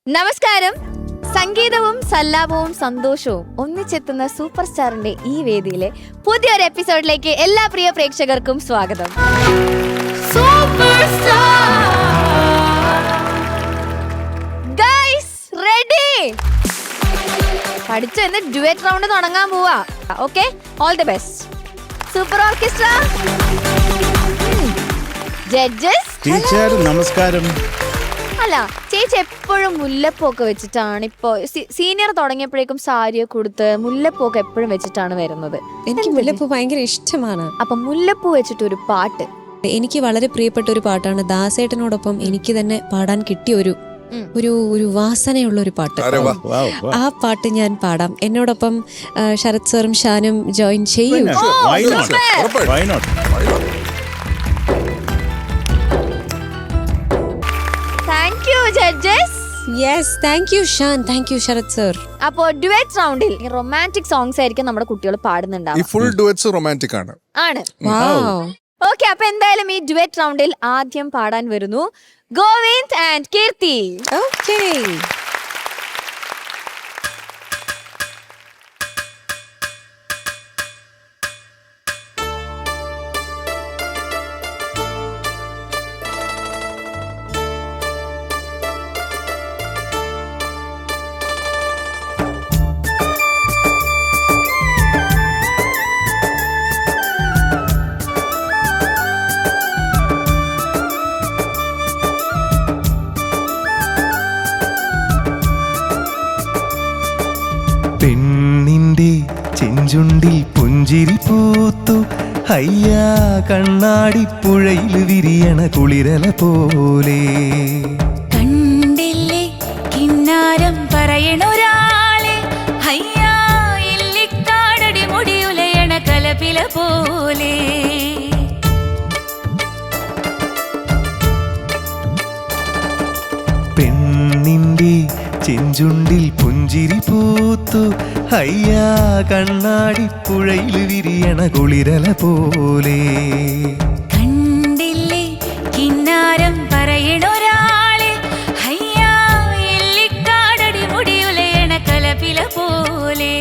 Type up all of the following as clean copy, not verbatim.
നമസ്കാരം. സംഗീതവും സല്ലാപവും സന്തോഷവും ഒന്നിച്ചെത്തുന്ന സൂപ്പർ സ്റ്റാറിന്റെ ഈ വേദിയിലെ പുതിയൊരു എപ്പിസോഡിലേക്ക് എല്ലാ പ്രിയ പ്രേക്ഷകർക്കും സ്വാഗതം. Super star guys ready? പഠിച്ചു എന്ന് ഡ്യുവറ്റ് റൗണ്ട് തുടങ്ങാൻ പോവാ. Okay, all the best. Super orchestra judges. Teacher നമസ്കാരം. അല്ല, ചേച്ചി എപ്പോഴും മുല്ലപ്പൊക്കെ വെച്ചിട്ടാണ്. ഇപ്പൊ സീനിയർ തുടങ്ങിയപ്പോഴേക്കും സാരിയൊക്കെ കൊടുത്ത് മുല്ലപ്പൊക്കെ എപ്പോഴും വെച്ചിട്ടാണ് വരുന്നത്. എനിക്ക് മുല്ലപ്പൂ ഭയങ്കര ഇഷ്ടമാണ്. അപ്പൊ മുല്ലപ്പൂ വെച്ചിട്ട് ഒരു പാട്ട് എനിക്ക് വളരെ പ്രിയപ്പെട്ട ഒരു പാട്ടാണ്. ദാസേട്ടനോടൊപ്പം എനിക്ക് തന്നെ പാടാൻ കിട്ടിയ ഒരു ഒരു വാസനയുള്ള ഒരു പാട്ട്. ആ പാട്ട് ഞാൻ പാടാം. എന്നോടൊപ്പം ശരത് സാറും ഷാനും ജോയിൻ ചെയ്യും. അപ്പോ ഡ്യുവറ്റ് റൗണ്ടിൽ റൊമാൻറ്റിക് സോങ്സ് ആയിരിക്കും നമ്മുടെ കുട്ടികൾ പാടുന്നുണ്ടാവും. ഫുൾ ഡുവറ്റ്സ് റൊമാൻറ്റിക് ആണ്. ഓക്കെ, അപ്പൊ എന്തായാലും ഈ ഡ്യുവറ്റ് റൗണ്ടിൽ ആദ്യം പാടാൻ വരുന്നു ഗോവിന്ദ് ആൻഡ് കീർത്തി. ഓക്കേ, പെണ്ണിന്റെ ചെഞ്ചുണ്ടിൽ പുഞ്ചിരി പൂത്തു, അയ്യാ കണ്ണാടിപ്പുഴയിൽ വിരിയണ കുളിരല പോലെ. കണ്ടില്ലേ കിന്നാരം പറയണൊരാളെ, അയ്യാ ഇല്ലിക്കാടടി മുടിയുലയണ കലപില പോലെ. പെണ്ണിന്റെ ചെഞ്ചുണ്ടിൽ പുഞ്ചിരി പൂത്തു, അയ്യാ കണ്ണാടിപ്പുഴയിൽ വിരിയണ കുളിരല പോലെ. കണ്ടില്ലേ കിന്നാരം പറയണൊരാളെ, അയ്യാ ഇല്ലിക്കാടടി മുടിയുലയണ കലപില പോലെ.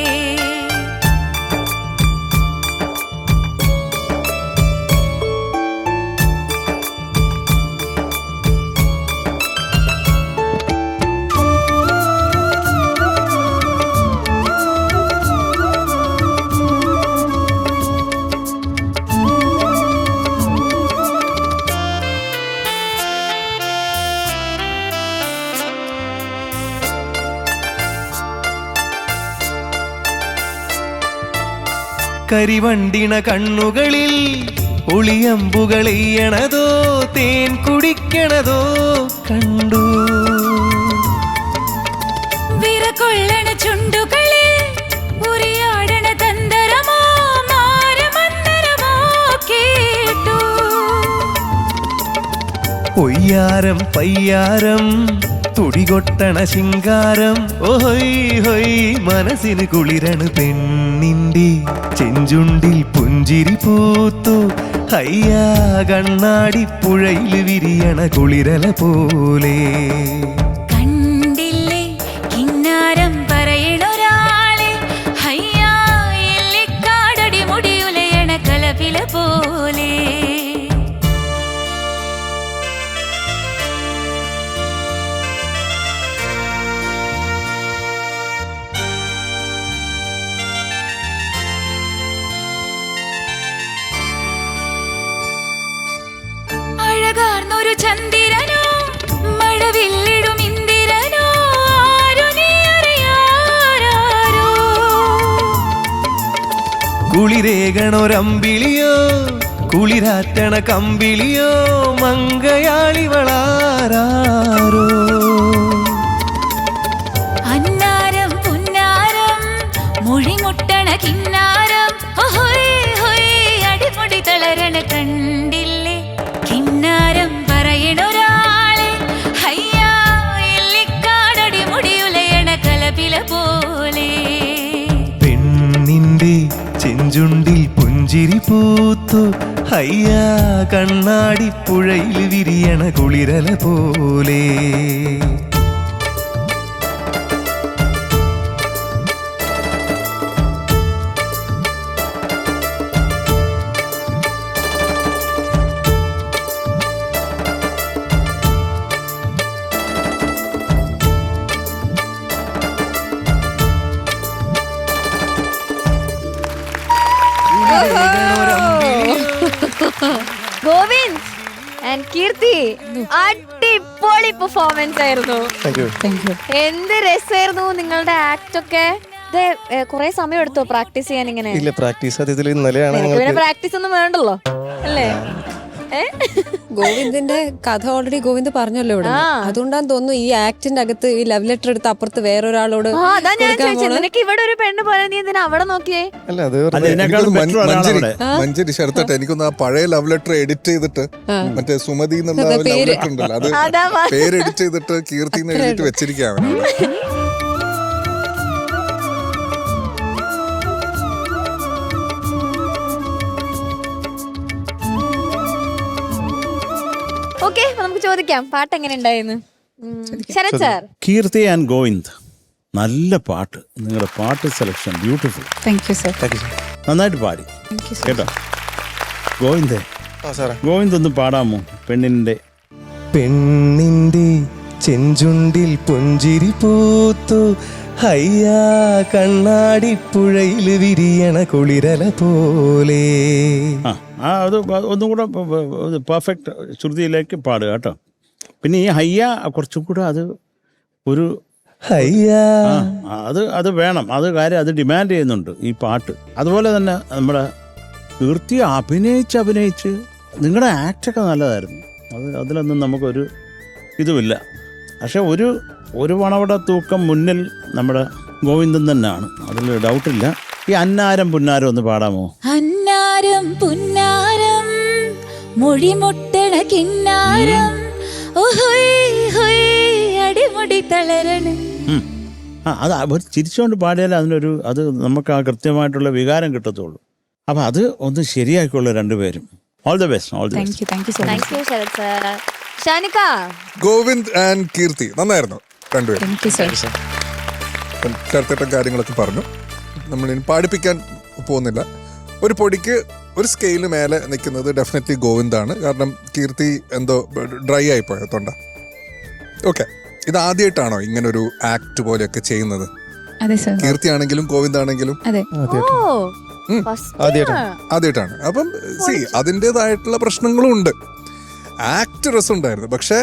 കരിവണ്ടിണ കണ്ണുകളിൽ ഒളിയമ്പുകളെയ്യണതോ തേൻ കുടിക്കണതോ കണ്ടു. വിറകൊള്ളണ ചുണ്ടുകളിൽ ഉരിയാടണ തന്തരമോ മാരമന്തരമോ കേട്ടു. ഒയ്യാരം പയ്യാരം തുടികൊട്ടണ ശിങ്കാരം, ഓഹൊയ് ഹൊയ് മനസ്സിന് കുളിരണ. പെണ്ണിന്റെ ചെഞ്ചുണ്ടിൽ പുഞ്ചിരി പൂത്തു, അയ്യാ കണ്ണാടിപ്പുഴയിൽ വിരിയണ കുളിരല പോലെ. കണ്ടില്ലേ കിന്നാരം പറയണൊരാളെ, അയ്യാ ഇല്ലിക്കാടടി മുടിയുലയണ കലപില പോലെ. അഴകാർന്നൊരു ചന്ദ്രനോ മഴവില്ലിടും ഇന്ദിരനോ, ആരു നീ അറിയാരോ. കുളിരേകണൊരമ്പിളിയോ കുളിരാറ്റണ കമ്പിളിയോ, മങ്കയാളിവളാരോ. അന്നാരം പുന്നാരം മൊഴിമുട്ടണ കിന്നാരം, ഹൊയ് ഹൊയ് അടിമുടി തളരണ. കണ്ടില്ലേ കിന്നാരം പറയണൊരാളെ, അയ്യാ ഇല്ലിക്കാടടി മുടിയുലയണ കലപില പോലെ. പെണ്ണിന്റെ ചെഞ്ചുണ്ടിൽ പുഞ്ചിരി പൂത്തു, അയ്യാ കണ്ണാടിപ്പുഴയിൽ വിരിയണ കുളിരല പോലെ. ഗോവിന്ദ് ആൻഡ് കീർത്തി, അടിപൊളി പെർഫോമൻസ് ആയിരുന്നു. എന്ത് രസമായിരുന്നു നിങ്ങളുടെ ആക്ട് ഒക്കെ. കൊറേ സമയം എടുത്തോ പ്രാക്ടീസ് ചെയ്യാൻ? ഇങ്ങനെ ഇല്ല, പ്രാക്ടീസ് സത്യത്തിൽ ഇന്നലെയാണ്. പിന്നെ പ്രാക്ടീസ് ഒന്നും വേണ്ടല്ലോ അല്ലേ? ഗോവിന്ദിന്റെ കഥ ഓൾറെഡി ഗോവിന്ദ് പറഞ്ഞല്ലോ ഇവിടെ. അതുകൊണ്ടാന്ന് തോന്നുന്നു ഈ ആക്ടിന്റെ അകത്ത് ഈ ലവ് ലെറ്റർ എടുത്ത് അപ്പുറത്ത് വേറൊരാളോട്. അതാ ഞാൻ ചോദിച്ചത്, നിനക്ക് ഇവിടെ ഒരു പെണ്ണ് പോലെ നീ എന്തിനാ അവിടെ നോക്കിയേ? അല്ല, അത് മഞ്ചേരി ശരത്തട്ടെ, എനിക്കൊന്ന് ആ പഴയ ലവ് ലെറ്റർ എഡിറ്റ് ചെയ്തിട്ട് മറ്റേ സുമതി എന്നുള്ള ലവ് ലെറ്റർ ഉണ്ടല്ലോ, അത് പേര് എഡിറ്റ് ചെയ്തിട്ട് കീർത്തി എഴുതിട്ട് വെച്ചിരിക്കുകയാണ്. ഓക്കെ, നമുക്ക് ചോദിക്കാം പാട്ട് എങ്ങനെ ഉണ്ടായിരുന്നു. ശരത് സാർ. കീർത്തി ആൻഡ് ഗോവിന്ദ്, നല്ല പാട്ട്. നിങ്ങളുടെ പാട്ട് selection beautiful. Thank you sir. നന്നായിട്ട് പാടി കേട്ടോ. ഗോവിന്ദേ, ഗോവിന്ദ് ഒന്ന് പാടാമോ? പെണ്ണിന്റെ ചെഞ്ചുണ്ടിൽ പുഞ്ചിരി പൂത്തു ഹയ്യാ കണ്ണാടിപ്പുഴയിൽ വിരിയണ കുളിരല പോലെ. അത് ഒന്നും കൂടെ പെർഫെക്റ്റ് ശ്രുതിയിലേക്ക് പാടുക കേട്ടോ. പിന്നെ ഈ ഹയ്യ കുറച്ചും കൂടെ അത് ഒരു ഹയ്യാ അത് വേണം. അത് കാര്യം അത് ഡിമാൻഡ് ചെയ്യുന്നുണ്ട് ഈ പാട്ട്. അതുപോലെ തന്നെ നമ്മുടെ കീർത്തി അഭിനയിച്ച് നിങ്ങളുടെ ആക്ടൊക്കെ നല്ലതായിരുന്നു. അതിലൊന്നും നമുക്കൊരു ഇതുമില്ല. പക്ഷെ ഒരു വണവട തൂക്കം മുന്നിൽ നമ്മുടെ ഗോവിന്ദൻ തന്നെയാണ്, അതിൽ ഡൗട്ടില്ല. ഈ അന്നാരം പുന്നാരം ഒന്ന് പാടാമോ? അന്നാരം പുന്നാരം മൊഴിമുട്ടണ കിന്നാരം അടിമുടി തളരണ. അത് ചിരിച്ചുകൊണ്ട് പാടിയാലേ അതിനൊരു അത് നമുക്ക് ആ കൃത്യമായിട്ടുള്ള വികാരം കിട്ടത്തുള്ളൂ. അപ്പം അത് ഒന്ന് ശരിയാക്കിയുള്ള രണ്ടുപേരും. All the best. All the best. Thank you Sharath sir. Shanika. Govind and Keerthi നന്നായിരുന്നു രണ്ടുപേരും. ചേർത്തിട്ട കാര്യങ്ങളൊക്കെ പറഞ്ഞു. നമ്മളിനി പാടിപ്പിക്കാൻ പോകുന്നില്ല. ഒരു പൊടിക്ക് ഒരു സ്കെയില് മേലെ നിൽക്കുന്നത് ഡെഫിനറ്റ്ലി ഗോവിന്ദാണ്. കാരണം കീർത്തി എന്തോ ഡ്രൈ ആയിപ്പോയോ തൊണ്ട. ഓക്കെ, ഇത് ആദ്യമായിട്ടാണോ ഇങ്ങനൊരു ആക്ട് പോലെയൊക്കെ ചെയ്യുന്നത്? കീർത്തി ആണെങ്കിലും ഗോവിന്ദ് ആണെങ്കിലും ആദ്യമായിട്ടാണ്. അപ്പം അതിൻ്റെതായിട്ടുള്ള പ്രശ്നങ്ങളും ഉണ്ട്. ആക്ട് രസമുണ്ടായിരുന്നു, പക്ഷെ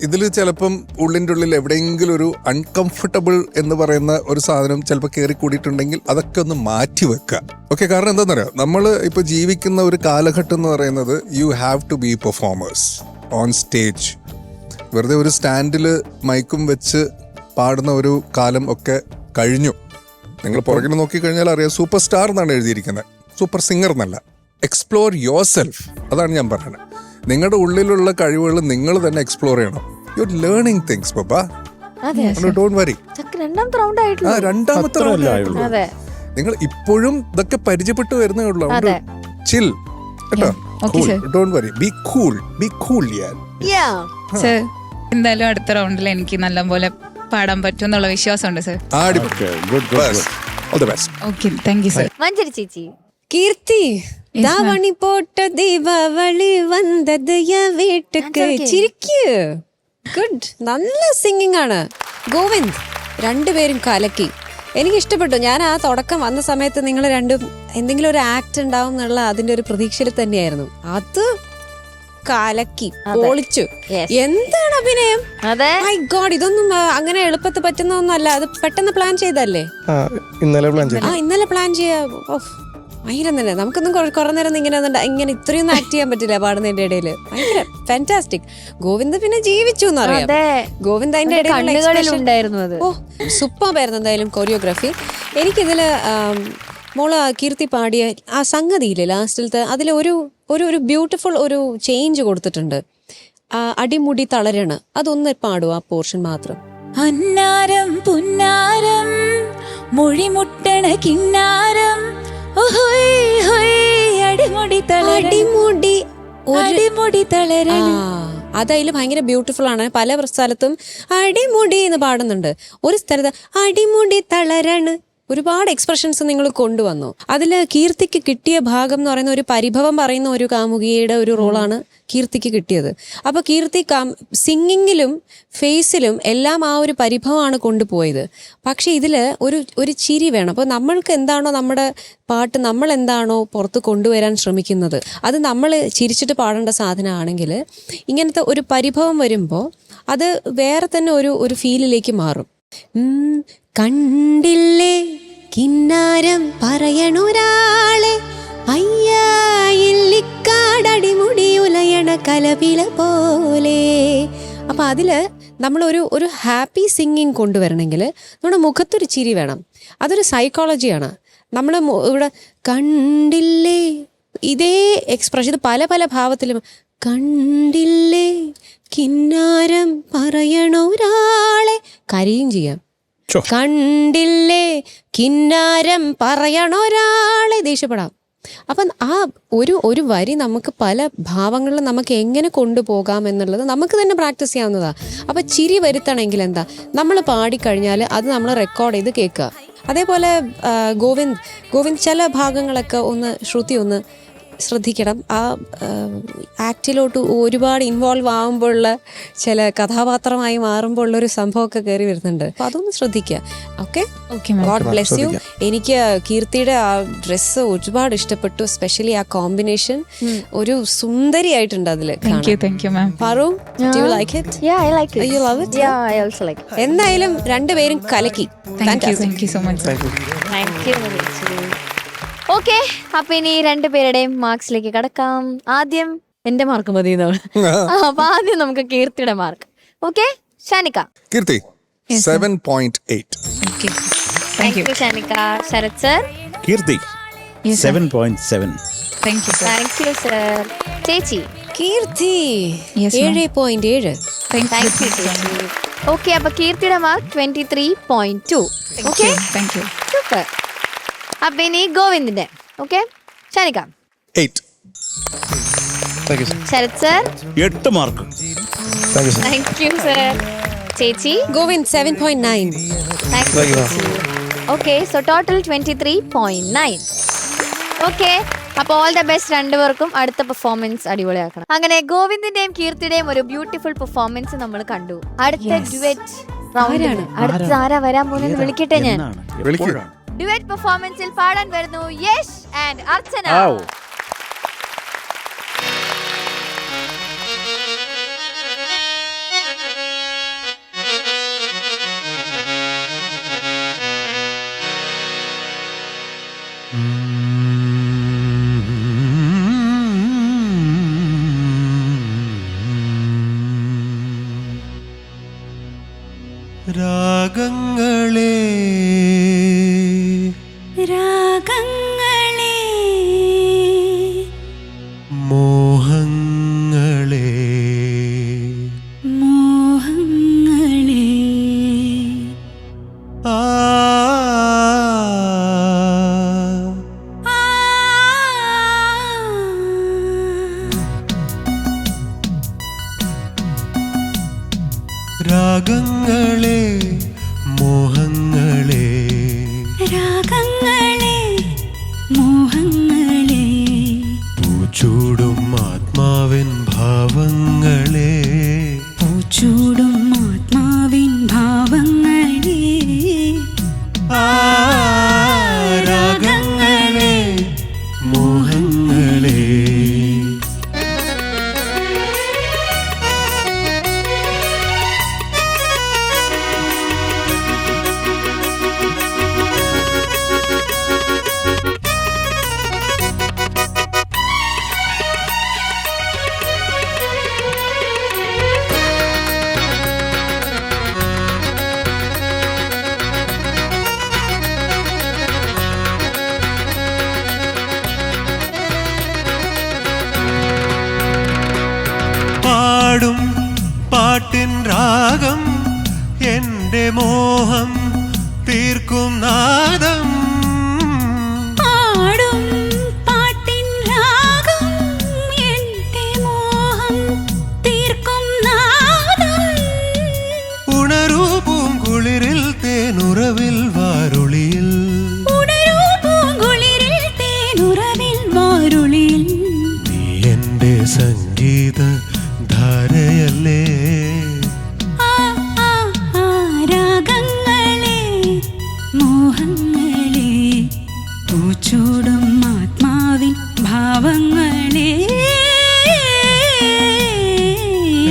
ഇതിൽ ചിലപ്പം ഉള്ളിൻ്റെ ഉള്ളിൽ എവിടെയെങ്കിലും ഒരു അൺകംഫർട്ടബിൾ എന്ന് പറയുന്ന ഒരു സാധനം ചിലപ്പോൾ കയറി കൂടിയിട്ടുണ്ടെങ്കിൽ അതൊക്കെ ഒന്ന് മാറ്റി വെക്കുക. ഓക്കെ, കാരണം എന്താണെന്നറിയാം, നമ്മൾ ഇപ്പോൾ ജീവിക്കുന്ന ഒരു കാലഘട്ടം എന്ന് പറയുന്നത് you have to be performers on stage. വെറുതെ ഒരു സ്റ്റാൻഡിൽ മൈക്കും വെച്ച് പാടുന്ന ഒരു കാലം ഒക്കെ കഴിഞ്ഞു. നിങ്ങൾ പുറകിൽ നോക്കിക്കഴിഞ്ഞാൽ അറിയാം, സൂപ്പർ സ്റ്റാർ എന്നാണ് എഴുതിയിരിക്കുന്നത്, സൂപ്പർ സിംഗർ എന്നല്ല. എക്സ്പ്ലോർ യുവർ സെൽഫ്, അതാണ് ഞാൻ പറയുന്നത്. നിങ്ങളുടെ ഉള്ളിലുള്ള കഴിവുകൾ നിങ്ങൾ തന്നെ എക്സ്പ്ലോർ ചെയ്യണം. യു ആർ ലേണിംഗ് തിങ്സ് പപ്പാ. Don't worry. രണ്ടാമത്തെ റൗണ്ട് നിങ്ങൾ ഇപ്പോഴും ഇതൊക്കെ പരിചയപ്പെട്ട് വരുന്നേ ഉള്ളൂ. ചിൽ കേട്ടോ. Don't worry. Be cool. Be cool. Sir, എന്തായാലും അടുത്ത റൗണ്ടിൽ എനിക്ക് നല്ലപോലെ പാടാൻ പറ്റും എന്നുള്ള വിശ്വാസമുണ്ട് sir. Okay, thank you sir. Manjari ചേച്ചി. കീർത്തി, தாவணி போட்ட தீபாவளி வந்தது என் வீட்டுக்கு. ചിരിക്ക്. ഗുഡ്, നല്ല സിംഗിങ് ആണ്. ഗോവിന്ദ്, രണ്ടുപേരും കലക്കി. എനിക്ക് ഇഷ്ടപ്പെട്ടു. ഞാൻ ആ തുടക്കം വന്ന സമയത്ത് നിങ്ങൾ രണ്ടും എന്തെങ്കിലും ഒരു ആക്ട് ഉണ്ടാവും എന്നുള്ള അതിന്റെ ഒരു പ്രതീക്ഷയിൽ തന്നെയായിരുന്നു. അത് കലക്കി പൊളിച്ചു. എന്താണ് അഭിനയം! മൈ ഗോഡ്, ഇതൊന്നും അങ്ങനെ എളുപ്പത്തിൽ പറ്റുന്ന ഒന്നല്ല. അത് പെട്ടെന്ന് പ്ലാൻ ചെയ്തല്ലേ? ഇന്നലെ പ്ലാൻ ചെയ്യാ. ഭയങ്കര തന്നെ. നമുക്കൊന്നും കുറെ നേരം ഇങ്ങനെ ഇത്രയൊന്നും ആക്ട് ചെയ്യാൻ പറ്റില്ല പാടുന്നതിന്റെ ഇടയിൽ. ഭയങ്കര ഫാന്റാസ്റ്റിക്. ഗോവിന്ദ് പിന്നെ ജീവിച്ചു എന്നറിയാം. ഗോവിന്ദ് അതിന്റെ ഇടയിൽ ഓ സൂപ്പറായിരുന്നു. എന്തായാലും കൊറിയോഗ്രാഫി. എനിക്കിതില് മോള് കീർത്തി പാടിയ ആ സംഗതിയില്ലേ ലാസ്റ്റിലത്തെ, അതിൽ ഒരു ബ്യൂട്ടിഫുൾ ഒരു ചേഞ്ച് കൊടുത്തിട്ടുണ്ട്. അടിമുടി തളരണ, അതൊന്ന് പാടും ആ പോർഷൻ മാത്രം. അന്നാരം പുന്നാരം മൊഴിമുട്ടണ കിന്നാരം അതതിൽ ഭയങ്കര ബ്യൂട്ടിഫുൾ ആണ്. പല സ്ഥലത്തും അടിമുടി എന്ന് പാടുന്നുണ്ട്. ഒരു സ്ഥലത്ത് അടിമുടി തളരാണ് ഒരുപാട് എക്സ്പ്രഷൻസ് നിങ്ങൾ കൊണ്ടുവന്നു. അതിൽ കീർത്തിക്ക് കിട്ടിയ ഭാഗം എന്ന് പറയുന്ന ഒരു പരിഭവം പറയുന്ന ഒരു കാമുകിയുടെ ഒരു റോളാണ് കീർത്തിക്ക് കിട്ടിയത്. അപ്പോൾ കീർത്തി സിംഗിങ്ങിലും ഫേസിലും എല്ലാം ആ ഒരു പരിഭവമാണ് കൊണ്ടുപോയത്. പക്ഷെ ഇതിൽ ഒരു ചിരി വേണം. അപ്പോൾ നമ്മൾക്ക് എന്താണോ നമ്മുടെ പാട്ട്, നമ്മൾ എന്താണോ പുറത്ത് കൊണ്ടുവരാൻ ശ്രമിക്കുന്നത്, അത് നമ്മൾ ചിരിച്ചിട്ട് പാടേണ്ട സാധനമാണെങ്കിൽ ഇങ്ങനത്തെ ഒരു പരിഭവം വരുമ്പോൾ അത് വേറെ തന്നെ ഒരു ഫീലിലേക്ക് മാറും. കണ്ടില്ലേ കിന്നാരം പറയണൊരാളെ, അയ്യായില്ലിക്കാടടിമുടി ഉലയണ കലപില പോലെ. അപ്പം അതിൽ നമ്മളൊരു ഹാപ്പി സിംഗിങ് കൊണ്ടുവരണമെങ്കിൽ നമ്മുടെ മുഖത്തൊരു ചിരി വേണം. അതൊരു സൈക്കോളജിയാണ്. നമ്മൾ ഇവിടെ കണ്ടില്ലേ, ഇതേ എക്സ്പ്രഷൻ ഇത് പല പല ഭാവത്തിലും, കണ്ടില്ലേ കിന്നാരം പറയണൊരാളെ, കരയും ചെയ്യാം. കണ്ടില്ലേ കിന്നാരം പറയണൊരാളെ, ദേഷ്യപ്പെടാം. അപ്പം ആ ഒരു വരി നമുക്ക് പല ഭാവങ്ങളിൽ നമുക്ക് എങ്ങനെ കൊണ്ടുപോകാം എന്നുള്ളത് നമുക്ക് തന്നെ പ്രാക്ടീസ് ചെയ്യാവുന്നതാണ്. അപ്പം ചിരി വരുത്തണമെങ്കിൽ എന്താ, നമ്മൾ പാടിക്കഴിഞ്ഞാൽ അത് നമ്മൾ റെക്കോർഡ് ചെയ്ത് കേൾക്കുക. അതേപോലെ ഗോവിന്ദ് ചില ഭാഗങ്ങളൊക്കെ ശ്രുതി ഒന്ന് ശ്രദ്ധിക്കണം. ആ ആക്റ്റിലോട്ട് ഒരുപാട് ഇൻവോൾവ് ആകുമ്പോഴുള്ള ചില കഥാപാത്രമായി മാറുമ്പോൾ ഉള്ളൊരു സംഭവമൊക്കെ കയറി വരുന്നുണ്ട്. അപ്പോൾ അതൊന്ന് ശ്രദ്ധിക്കുക. Okay, god bless U. എനിക്ക് കീർത്തിയുടെ ആ ഡ്രസ്സ് ഒരുപാട് ഇഷ്ടപ്പെട്ടു. എസ്പെഷ്യലി ആ കോമ്പിനേഷൻ ഒരു സുന്ദരിയായിട്ടുണ്ട് അതിൽ. Paru, do you like it? Yeah, I like it. You love it? Yeah, I also like it. എന്തായാലും രണ്ടുപേരും കലക്കി. Thank you so much. Thank you. Okay, അപ്പൊ ഇനി രണ്ടുപേരുടെയും മാർക്സിലേക്ക് കടക്കാം. ആദ്യം എന്റെ മാർക്ക് മതി. അപ്പൊ ആദ്യം നമുക്ക് കീർത്തിയുടെ mark. Okay, Shanika. Keerthi 7.8. Thank you Shanika. Sharath sir. Keerthi 7.7. Thank you, sir. Thank you sir. ചേച്ചി. Keerthi Yes, ma'am. 7.7. Thank you, ചേച്ചി. ഓക്കെ, അപ്പൊ കീർത്തിയുടെ mark 23.2. Okay, Thank you. Super. അപ്പൊ ഇനി ഗോവിന്ദിന്റെ. Okay, Shanika. 8. Thank you sir. Sharath sir. 8 mark. Thank you sir. Thank you sir. ചേച്ചി. Govind 7.9. Thank you. Okay, so total 23.9. Okay, അപ്പൊ all the best രണ്ടുപേർക്കും. അടുത്ത പെർഫോമൻസ് അടിപൊളിയാക്കണം. അങ്ങനെ ഗോവിന്ദിന്റെയും കീർത്തിയുടെയും ഒരു ബ്യൂട്ടിഫുൾ പെർഫോമൻസ് നമ്മൾ കണ്ടു. അടുത്ത ഡ്യുവറ്റ് റൗണ്ടാണ്. അടുത്ത ആരാ വരാൻ പോകുന്നത് വിളിക്കട്ടെ ഞാൻ. എപ്പോഴാണ്? ഡ്യുവറ്റ് പെർഫോമൻസിൽ പാടാൻ വരുന്നു യശ് ആൻഡ് അർച്ചന. രാഗങ്ങളെ രാഗങ്ങളെ മോഹങ്ങളെ മോഹങ്ങളെ ആ രാഗങ്ങളെ മോഹങ്ങളെ രാഗങ്ങളെ മോഹങ്ങളെ പൂച്ചൂടും ആത്മാവിൻ ഭാവങ്ങളെ പൂച്ചൂടും ആത്മാവിൻ ഭാവങ്ങളെ ആ രാഗങ്ങളെ മോഹങ്ങളെ പാടും പാട്ടിൻ രാഗം എൻ്റെ മോഹം തീർക്കും നാദം പാടും പാട്ടിൻ രാഗം എൻ്റെ മോഹം തീർക്കും നാദം ഉണരൂ പൂങ്കുളിരിൽ തേനുറവിൽ വാരുളിയിൽ മോഹങ്ങളെ പൂച്ചൂടും ആത്മാവിൻ ഭാവങ്ങളെ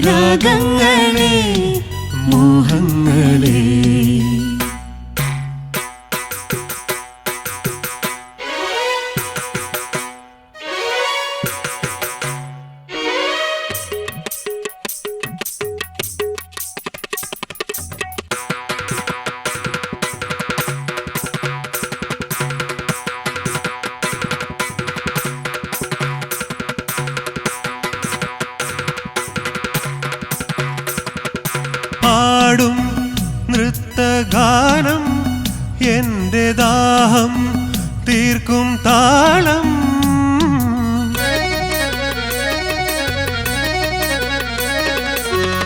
രാഗങ്ങളെ മോഹങ്ങളെ പാടും നൃത്തഗാനം എൻ്റെ ദാഹം തീർക്കും താളം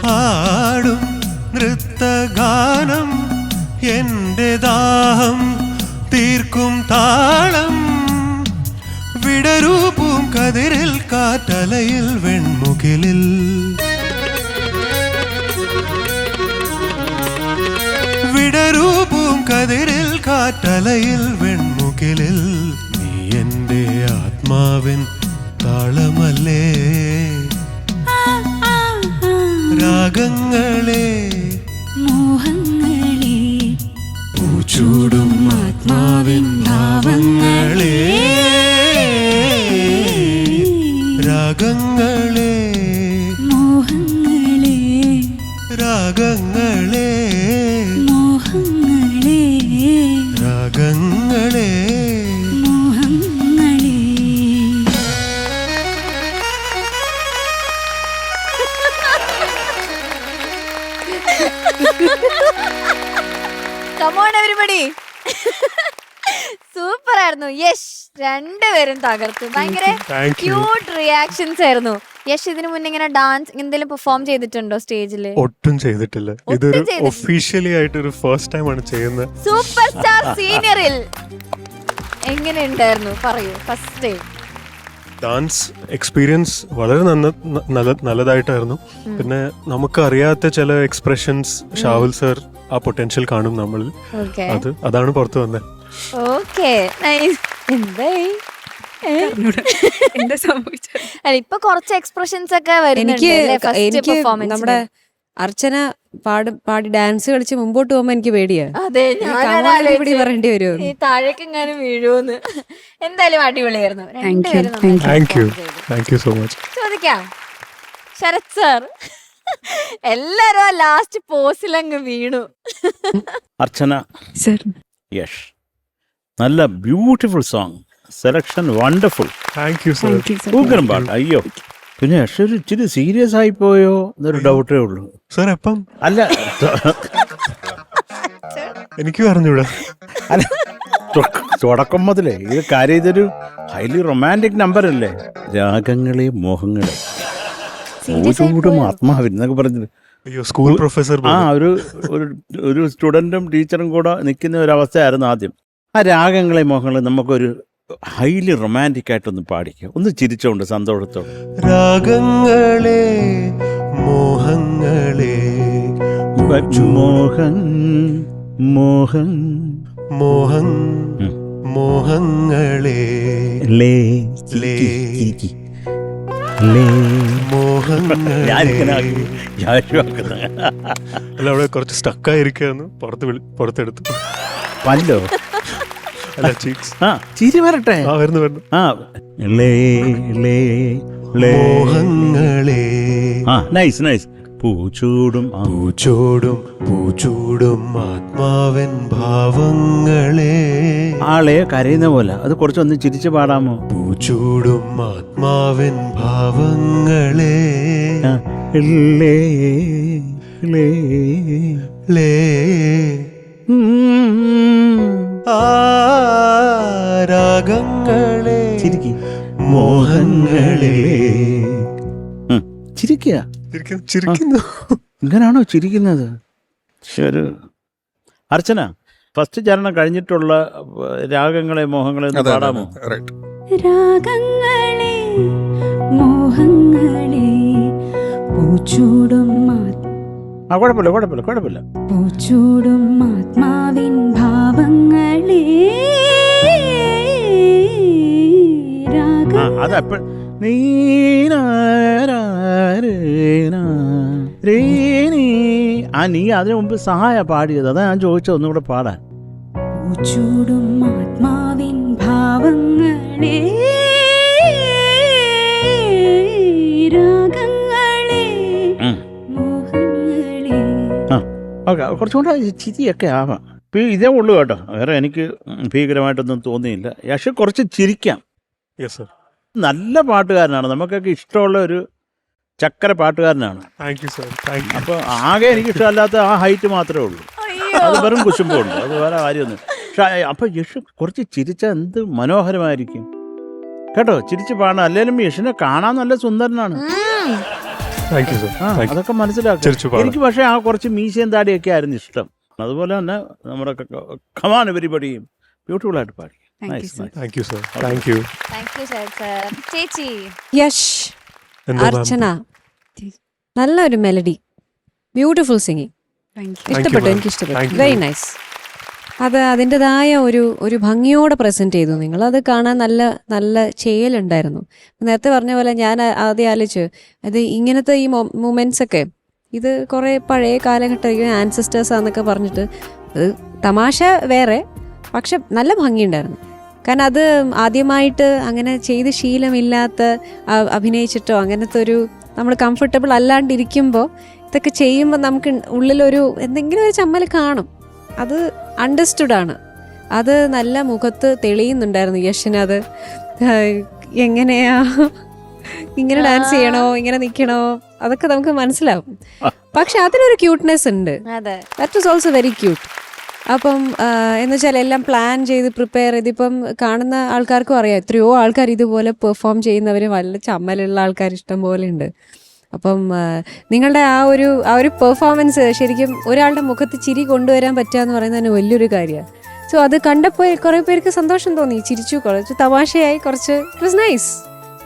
പാടും നൃത്തഗാനം എൻ്റെ ദാഹം തീർക്കും താളം വിടരൂപും കതിരിൽ കാറ്റലയിൽ വെൺമുകിലിൽ വിടരൂപും കതിരിൽ കാറ്റലയിൽ വെൺമുകിലിൽ നീ എൻ്റെ ആത്മാവിൻ താളമല്ലേ രാഗങ്ങളെ മോഹങ്ങളെ പൂച്ചൂടും ആത്മാവിൻ ഭാവങ്ങളെ രാഗങ്ങളെ മോഹങ്ങളെ രാഗങ്ങളെ മോഹങ്ങളെ രാഗങ്ങളെ മോഹങ്ങളെ Come on everybody. സൂപ്പർ ആയിരുന്നു യശ്. രണ്ടുപേരും തകർത്തു. ഭയങ്കര Thank you. ക്യൂട്ട് റിയാക്ഷൻസ് ആയിരുന്നു. യശ് ഇതിനു മുന്നേ ഇങ്ങനെ ഡാൻസ് എന്തെങ്കിലും പെർഫോം ചെയ്തിട്ടുണ്ടോ സ്റ്റേജില്? ഒട്ടും ചെയ്തിട്ടില്ല. ഇതൊരു ഒഫീഷ്യലി ആയിട്ട് ഒരു ഫസ്റ്റ് ടൈം ആണ് ചെയ്യുന്നത്. സൂപ്പർ സ്റ്റാർ സീനിയറിൽ എങ്ങനെ ഉണ്ടായിരുന്നു പറയൂ ഫസ്റ്റ് ടൈം? ഡാൻസ് എക്സ്പീരിയൻസ് വളരെ നല്ലതായിട്ടായിരുന്നു. പിന്നെ നമുക്ക് അറിയാത്ത ചില എക്സ്പ്രഷൻസ് ഷാഹുൽ സർ ആ പൊട്ടൻഷ്യൽ കാണും നമ്മളിൽ. അതാണ് പുറത്തു വന്നത്. Okay nice. എന്തായി എന്താ സംഭവിച്ചത്? ഇപ്പൊ കുറച്ച് എക്സ്പ്രഷൻസ് ഒക്കെ എനിക്ക് പെർഫോമൻസ്. നമ്മുടെ അർച്ചന പാടി ഡാൻസ് കളിച്ച് മുമ്പോട്ട് പോകുമ്പോ എനിക്ക് പേടിയാ. അതെ ഇവിടെ പറയേണ്ടി വരുമോ? ഈ താഴേക്കെങ്ങാനും വീഴുമെന്ന്. എന്തായാലും അടിപൊളിയായിരുന്നു. Thank you so much. ചോദിക്കാം ശരത് സർ, എല്ലാരും ആ ലാസ്റ്റ് പോസിലങ്ങ് വീണു. അർച്ചന സർ യഷ്, നല്ല beautiful song selection, wonderful. Thank you sir. Super പാട്ട്. അയ്യോ, പിന്നെ യഷ് ഒരു ഇച്ചിരി സീരിയസ് ആയി പോയോ എന്നൊരു ഡൗട്ടേ ഉള്ളൂ. സർ എപ്പം? അല്ല എനിക്ക് പറഞ്ഞൂടാ. അല്ല തുടക്കം മുതലേ ഇത് കാര്യം, ഇതൊരു ഹൈലി റൊമാൻറ്റിക് നമ്പർ അല്ലേ? രാഗങ്ങളെ മോഹങ്ങളെ പൂച്ചൂടും ആത്മാവിൻ എന്നൊക്കെ പറഞ്ഞത്. അയ്യോ, സ്കൂൾ പ്രൊഫസർ. ആ ഒരു സ്റ്റുഡൻറ്റും ടീച്ചറും കൂടെ നിൽക്കുന്ന ഒരു അവസ്ഥയായിരുന്നു ആദ്യം. ആ രാഗങ്ങളെ മോഹങ്ങളെ നമുക്കൊരു ഹൈലി റൊമാൻറ്റിക് ആയിട്ടൊന്ന് പാടിക്കുക, ഒന്ന് ചിരിച്ചോണ്ട് സന്തോഷത്തോടെ. രാഗങ്ങളെ മോഹങ്ങളെ മോഹൻ മോഹൻ മോഹൻ മോഹങ്ങളെ ലേ ലേ ലേ മോഹങ്ങളെ. ഞാനിങ്ങനെ അല്ല, അവിടെ കുറച്ച് സ്റ്റക്കായിരിക്കുന്നു. പുറത്തെടുത്തു. പല്ലോ അല്ല, ചീക്സ്. ആ ചിരി വരട്ടെ. വരുന്നു. ആ ലേ ലേ ലേ മോഹങ്ങളെ. ആ നൈസ് നൈസ്. പൂച്ചൂടും പൂച്ചൂടും ആത്മാവൻ ഭാവങ്ങളെ. ആളെ കരയുന്ന പോലെ അത് കുറച്ചൊന്ന് ചിരിച്ചു പാടാമോ? പൂച്ചൂടും ആത്മാവൻ ഭാവങ്ങളെ. ലേ ലേ ലേ രാഗങ്ങളെ ചിരിക്കി മോഹങ്ങളെ. ചിരിക്കുക. ചിരിക്കുന്നു. ഇങ്ങനാണോ ചിരിക്കുന്നത്? ഒരു അർച്ചന, ഫസ്റ്റ് ചരണം കഴിഞ്ഞിട്ടുള്ള രാഗങ്ങളെ മോഹങ്ങളെ ഒന്ന് പാടാമോ? രാഗങ്ങളെ മോഹങ്ങളെ പൂച്ചൂടും കുഴപ്പമില്ല. പൂച്ചൂടും ആത്മാവിൻ ഭാവങ്ങളെ അതെപ്പോഴും നീ അതിനു മുമ്പ് സഹായ പാടിയത്, അതാ ഞാൻ ചോദിച്ചത് ഒന്നുകൂടെ പാടാൻ. പൂച്ചൂടും ആത്മാവിൻ ഭാവങ്ങളെ രാഗങ്ങളെ മോഹങ്ങളെ. ഓക്കെ, കുറച്ചുകൂടെ ചിരിയൊക്കെ ആവാം. ഇതേ ഉള്ളൂ കേട്ടോ, വേറെ എനിക്ക് ഭീകരമായിട്ടൊന്നും തോന്നിയില്ല. പക്ഷെ കുറച്ച് ചിരിക്കാം. Yes sir. നല്ല പാട്ടുകാരനാണ്, നമുക്കൊക്കെ ഇഷ്ടമുള്ള ഒരു ചക്കര പാട്ടുകാരനാണ്. Thank you sir. Thank you. അപ്പോൾ ആകെ എനിക്ക് ഇഷ്ടമല്ലാത്ത ആ ഹൈറ്റ് മാത്രമേ ഉള്ളൂ, അത് വെറും കുശുമ്പുണ്ട്, അത് വേറെ കാര്യമൊന്നും. പക്ഷെ അപ്പോൾ യശ് കുറച്ച് ചിരിച്ചാൽ എന്ത് മനോഹരമായിരിക്കും കേട്ടോ, ചിരിച്ച് പാടണം. അല്ലെങ്കിലും യഷിനെ കാണാൻ നല്ല സുന്ദരനാണ്. Thank you sir. അതൊക്കെ മനസ്സിലാക്കും എനിക്ക്. പക്ഷേ ആ കുറച്ച് മീശയും താടിയൊക്കെ ആയിരുന്നു ഇഷ്ടം. അതുപോലെ തന്നെ നമ്മുടെ കമാൻ എവരിബഡിയും ബ്യൂട്ടിഫുൾ ആയിട്ട് പാടി. Thank you sir. Thank you. ചേച്ചി യശ്, എന്താ മാം? അർച്ചന, നല്ലൊരു മെലഡി, ബ്യൂട്ടിഫുൾ സിംഗിങ്. ഇഷ്ടപ്പെട്ടു, ma'am. എനിക്ക് ഇഷ്ടപ്പെട്ടു. Thank you, very ma'am. Nice. അത് അതിൻ്റെതായ ഒരു ഭംഗിയോടെ പ്രസന്റ് ചെയ്തു നിങ്ങൾ. അത് കാണാൻ നല്ല ചെയ്യലുണ്ടായിരുന്നു. നേരത്തെ പറഞ്ഞ പോലെ ഞാൻ ആദ്യം ആലോചിച്ചു, അത് ഇങ്ങനത്തെ ഈ മൊമെന്റ്സ് ഒക്കെ ഇത് കുറേ പഴയ കാലഘട്ടം ആൻസിസ്റ്റേഴ്സ് ആന്നൊക്കെ പറഞ്ഞിട്ട് അത് തമാശ വേറെ, പക്ഷെ നല്ല ഭംഗിയുണ്ടായിരുന്നു. കാരണം അത് ആദ്യമായിട്ട് അങ്ങനെ ചെയ്ത് ശീലമില്ലാത്ത അഭിനയിച്ചിട്ടോ അങ്ങനത്തെ ഒരു നമ്മൾ കംഫർട്ടബിൾ അല്ലാണ്ടിരിക്കുമ്പോൾ ഇതൊക്കെ ചെയ്യുമ്പോൾ നമുക്ക് ഉള്ളിലൊരു എന്തെങ്കിലും ഒരു ചമ്മൽ കാണും. അത് അണ്ടർസ്റ്റുഡ് ആണ്. അത് നല്ല മുഖത്ത് തെളിയുന്നുണ്ടായിരുന്നു യഷിന്. അത് എങ്ങനെയാ ഇങ്ങനെ ഡാൻസ് ചെയ്യണോ, ഇങ്ങനെ നിൽക്കണോ, അതൊക്കെ നമുക്ക് മനസ്സിലാവും. പക്ഷെ അതിനൊരു ക്യൂട്ട്നെസ് ഉണ്ട്. That was also very cute. അപ്പം എന്ന് വെച്ചാൽ എല്ലാം പ്ലാൻ ചെയ്ത് പ്രിപ്പയർ ചെയ്ത്, ഇപ്പം കാണുന്ന ആൾക്കാർക്കും അറിയാം എത്രയോ ആൾക്കാർ ഇതുപോലെ പെർഫോം ചെയ്യുന്നവർ വല്ല ചമ്മലുള്ള ആൾക്കാർ ഇഷ്ടം പോലെ ഉണ്ട്. അപ്പം നിങ്ങളുടെ ആ ഒരു പെർഫോമൻസ് ശരിക്കും ഒരാളുടെ മുഖത്ത് ചിരി കൊണ്ടുവരാൻ പറ്റുക എന്ന് പറയുന്നത് തന്നെ വലിയൊരു കാര്യമാണ്. സോ അത് കണ്ടപ്പോൾ കുറേ പേർക്ക് സന്തോഷം തോന്നി, ചിരിച്ചു, കുറച്ച് തമാശയായി, കുറച്ച് ഇറ്റ് വാസ് നൈസ്.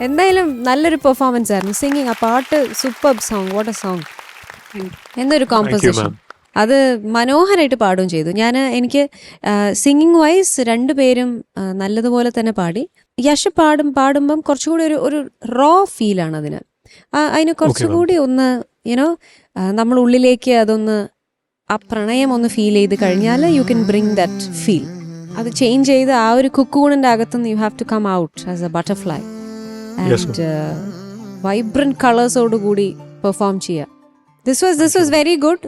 എന്തായാലും നല്ലൊരു പെർഫോമൻസ് ആയിരുന്നു. സിംഗിങ്, ആ പാട്ട് super song, what A song, എന്നൊരു കോമ്പോസിഷൻ. അത് മനോഹരമായിട്ട് പാടുകയും ചെയ്തു. എനിക്ക് സിംഗിങ് വൈസ് രണ്ടുപേരും നല്ലതുപോലെ തന്നെ പാടി. യശ് പാടുമ്പം കുറച്ചുകൂടി ഒരു റോ ഫീലാണ് അതിന്. അതിന് കുറച്ചുകൂടി ഒന്ന് യുനോ നമ്മൾ ഉള്ളിലേക്ക് അതൊന്ന് ആ പ്രണയം ഒന്ന് ഫീൽ ചെയ്ത് കഴിഞ്ഞാൽ you can bring that feel. അത് ചേഞ്ച് ചെയ്ത് ആ ഒരു കുക്കൂണിൻ്റെ അകത്തുനിന്ന് you have to come out as a butterfly and vibrant കളേഴ്സോടുകൂടി പെർഫോം ചെയ്യുക. This was very good,